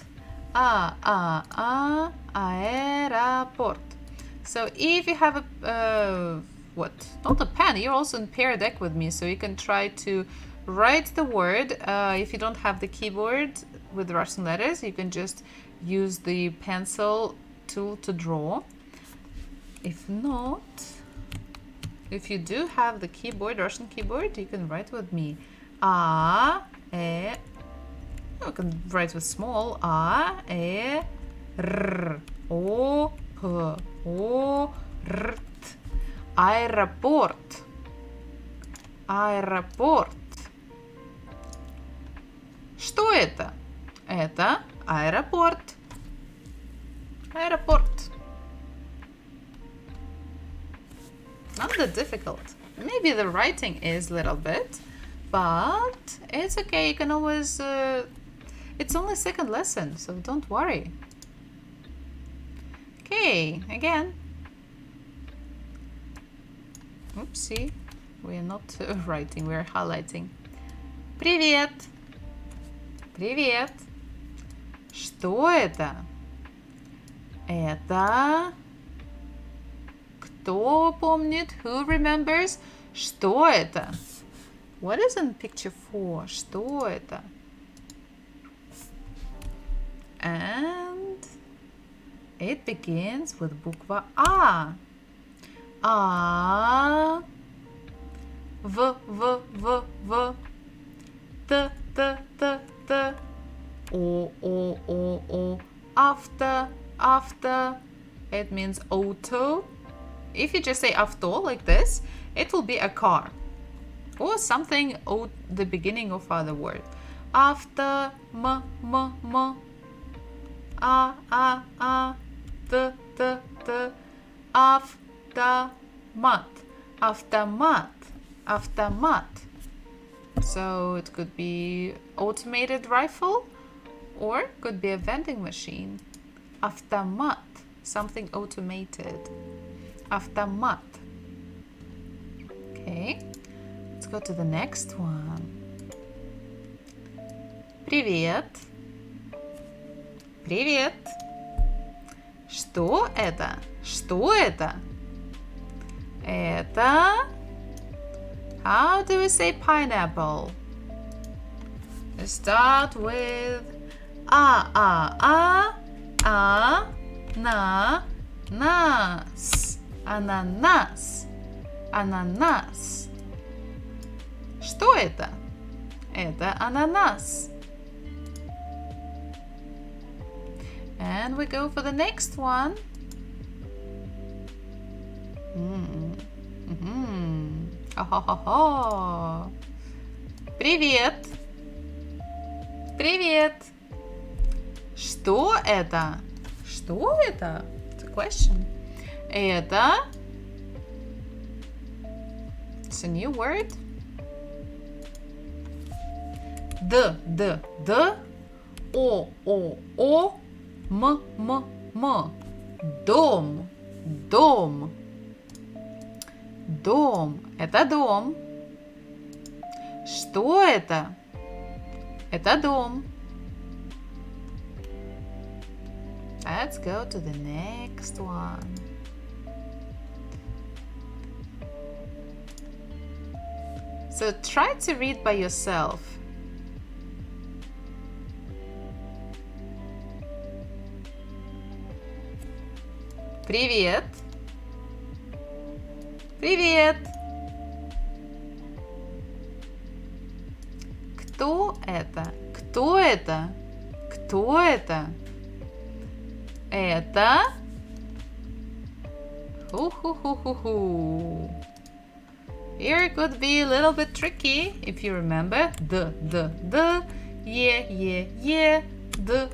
Аэропорт. So if you have a not a pen, you're also in Pear Deck with me, so you can try to write the word. If you don't have the keyboard with Russian letters, you can just use the pencil tool to draw. If not, if you do have the keyboard, Russian keyboard, you can write with me. You can write with small. R, O, P, O, R, T. Аэропорт. Аэропорт. Что это? Это аэропорт. Аэропорт. Not that difficult. Maybe the writing is a little bit, but it's okay. You can always... it's only second lesson, so don't worry. Okay, again. Oopsie. We're not writing, we're highlighting. Привет. Привет. Что это? Это... Кто помнит? Who remembers? Что это? What is in picture 4? Что это? And it begins with буква А. А. В. Т. О. After. It means auto. If you just say авто like this, it will be a car or something the beginning of other word. After, m. A. T. Автомат. So it could be automated rifle or could be a vending machine. Автомат, something automated. Автомат. Okay, let's go to the next one. Привет. Привет. Что это? Что это? Это... How do we say pineapple? Let's start with Nas. Ананас. Что это? Это ананас. And we go for the next one. Привет. Привет. Что это? Что это? It's a question. Это... It's a new word. Д. О. М. Дом. Это дом. Что это? Это дом. Let's go to the next one. So try to read by yourself. Привет. Привет. Кто это? Кто это? Кто это? Это... Ху-ху-ху-ху-ху. Here it could be a little bit tricky if you remember. The. Yeah. The.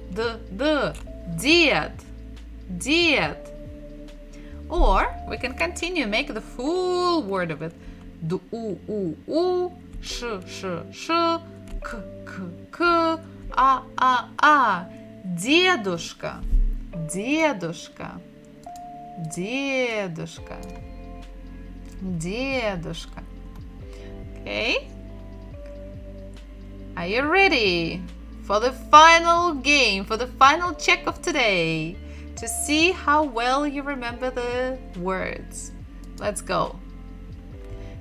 Did. Or we can continue, make the full word of it. Du, sh, k, a. Дедушка. Okay? Are you ready for the final game, for the final check of today, to see how well you remember the words? Let's go.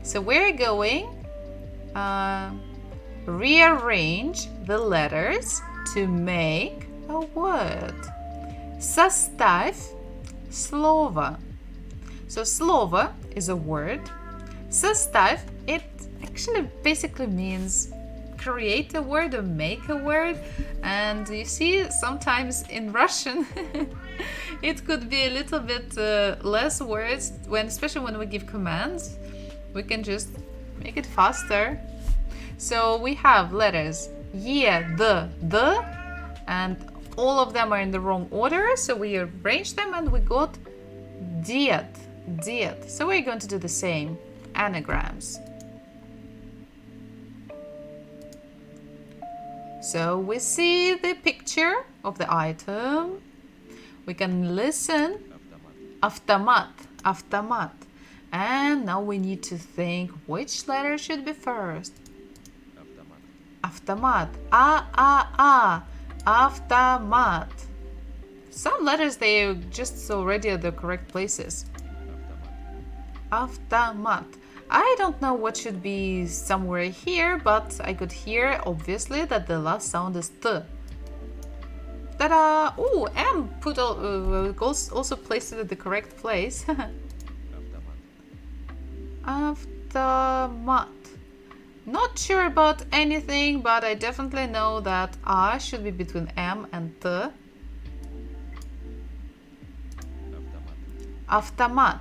So we're going rearrange the letters to make a word. Составь слово. So слово is a word. Составь, it actually basically means create a word or make a word. And you see, sometimes in Russian it could be a little bit less words, especially when we give commands. We can just make it faster. So we have letters ye, the, and all of them are in the wrong order. So we arrange them and we got did. So we're going to do the same. Anagrams. So we see the picture of the item. We can listen. Автомат. And now we need to think which letter should be first. Автомат. Автомат. Some letters, they're just already at the correct places. Автомат. I don't know what should be somewhere here, but I could hear obviously that the last sound is T. Ta-da! Oh, M put also placed it at the correct place. Автомат. Not sure about anything, but I definitely know that A should be between M and T. Автомат.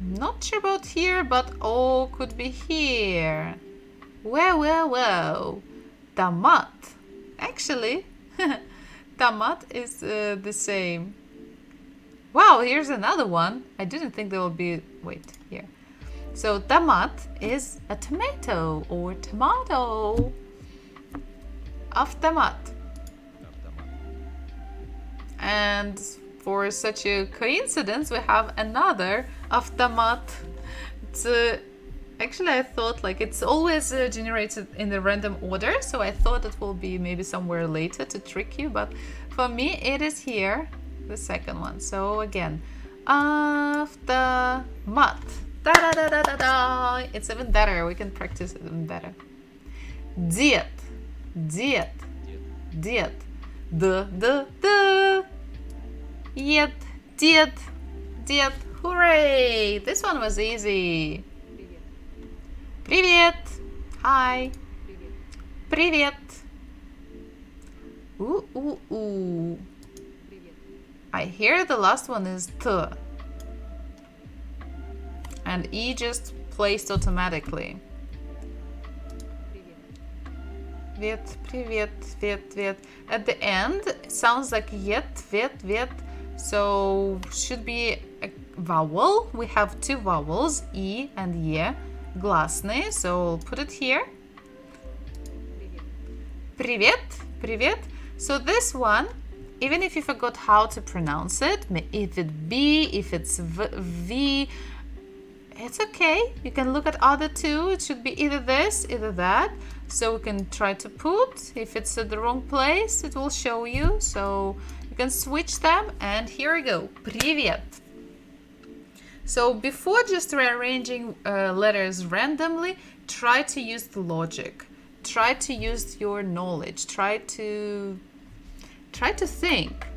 Not sure about here, but O could be here. Well. Tomat. Actually, tomat is the same. Wow, here's another one. I didn't think there will be... Wait, here. So tomat is a tomato or tomato. Автомат. And for such a coincidence, we have another автомат. It's actually, I thought like it's always generated in the random order, so I thought it will be maybe somewhere later to trick you, but for me it is here, the second one. So again, автомат. Da-da-da-da-da-da. It's even better. We can practice it even better. Дед. Дед. Hooray! This one was easy. Привет. Привет. Hi. Привет. Привет. Привет. I hear the last one is T. And E just placed automatically. Привет. At the end, it sounds like yet. So should be a vowel. We have two vowels, E and Ye, гласные. So put it here. Привет. So this one, even if you forgot how to pronounce it, if it B, if it's V, it's okay. You can look at other two. It should be either this, either that. So we can try to put, if it's at the wrong place, it will show you. So you can switch them, and here we go. Привет. So before just rearranging letters randomly, try to use the logic. Try to use your knowledge. Try to think.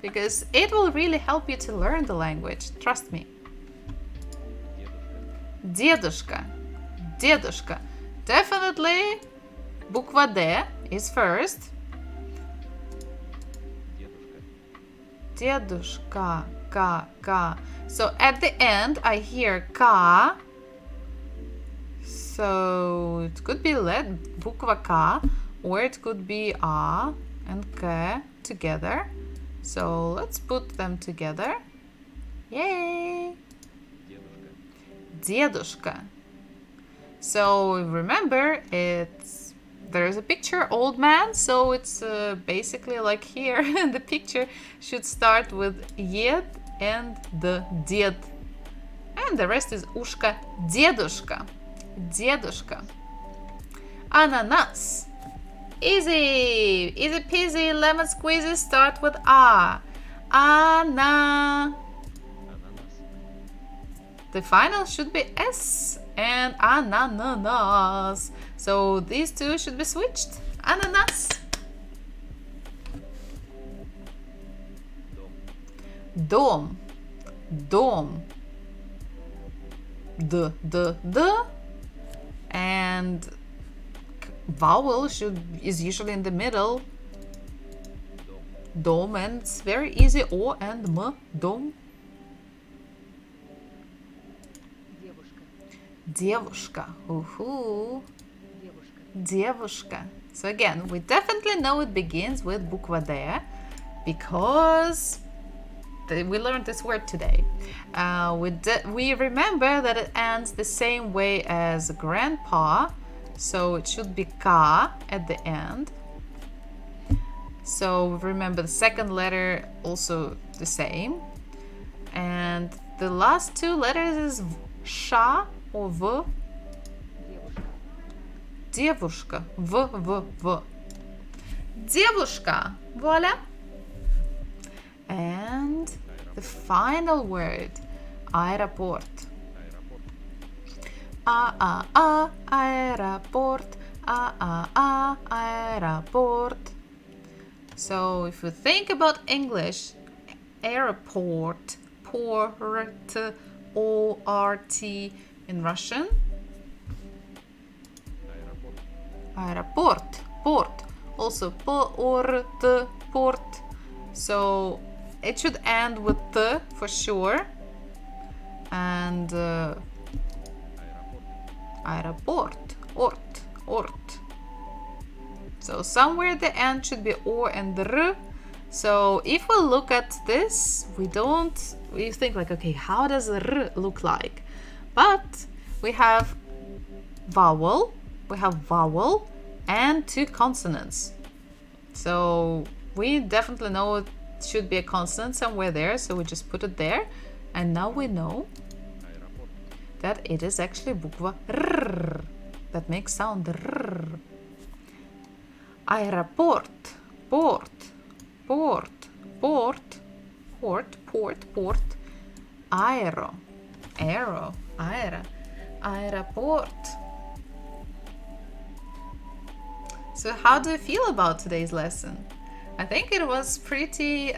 because it will really help you to learn the language. Trust me. Дедушка. Дедушка. Дедушка. Definitely буква D is first. Дедушка. Дедушка. Ka. So at the end I hear ka. So it could be буква K, or it could be A and K together. So let's put them together. Yay! Дедушка. Дедушка. So remember, there's a picture, old man, so it's basically like here. The picture should start with ед and the дед. And the rest is ушка. Дедушка. Дедушка. Ananas. Easy. Easy peasy lemon squeezy start with A. Ana. Ананас. The final should be S and ananas. So these two should be switched. Ananas. Дом. Dom. Dom. D. And vowel is usually in the middle. Дом. Dom, and it's very easy. O and M. Dom. Девушка. Девушка. Уhu. Девушка. Девушка. So again, we definitely know it begins with буква D because we learned this word today. We remember that it ends the same way as grandpa, so it should be ka at the end. So remember the second letter also the same, and the last two letters is sha or v. Девушка. Девушка. В. Девушка. Voila. And the final word, aeroport. Аэропорт. Aeroport. Aeroport. So if you think about English, airport, port, O-R-T in Russian, Аэропорт. aeroport, port, also port, port. So it should end with T for sure. And Аэропорт. aeroport, ort. So somewhere the end should be O and R. So if we look at this, we think like, okay, how does R look like? But we have vowel, and two consonants. So we definitely know it should be a consonant somewhere there, so we just put it there. And now we know Аэропорт. that it is actually bukva R that makes sound R. Aeroport, port, aero, aeroport. So how do you feel about today's lesson? I think it was pretty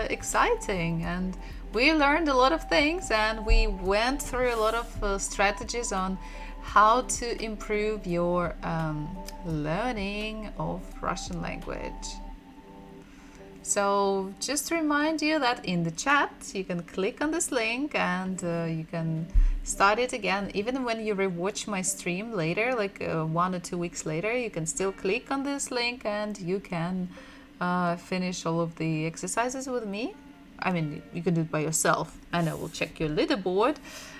exciting, and we learned a lot of things, and we went through a lot of strategies on how to improve your learning of Russian language. So just to remind you that in the chat you can click on this link and you can start it again. Even when you rewatch my stream later, like 1 or 2 weeks later, you can still click on this link and you can finish all of the exercises with me. I mean, you can do it by yourself, and I will check your leaderboard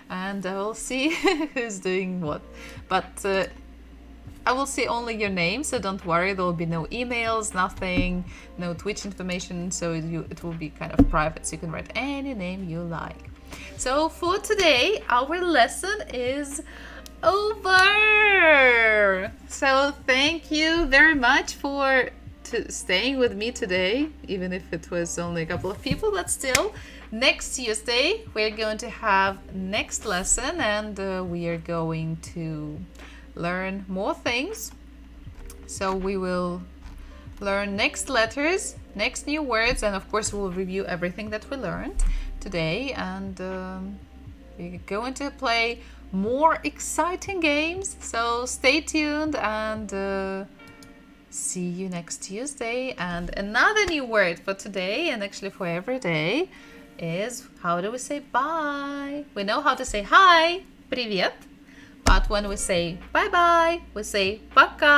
and I will see who's doing what. But I will see only your name, so don't worry, there will be no emails, nothing, no Twitch information, so it will be kind of private, so you can write any name you like. So for today, our lesson is over. So thank you very much for staying with me today, even if it was only a couple of people, but still. Next Tuesday, we're going to have next lesson, and we are going to learn more things. So we will learn next letters next new words, and of course we'll review everything that we learned today, and we're going to play more exciting games. So stay tuned, and see you next Tuesday. And another new word for today, and actually for every day, is how do we say bye? We know how to say hi, привет, but when we say bye-bye, we say пока.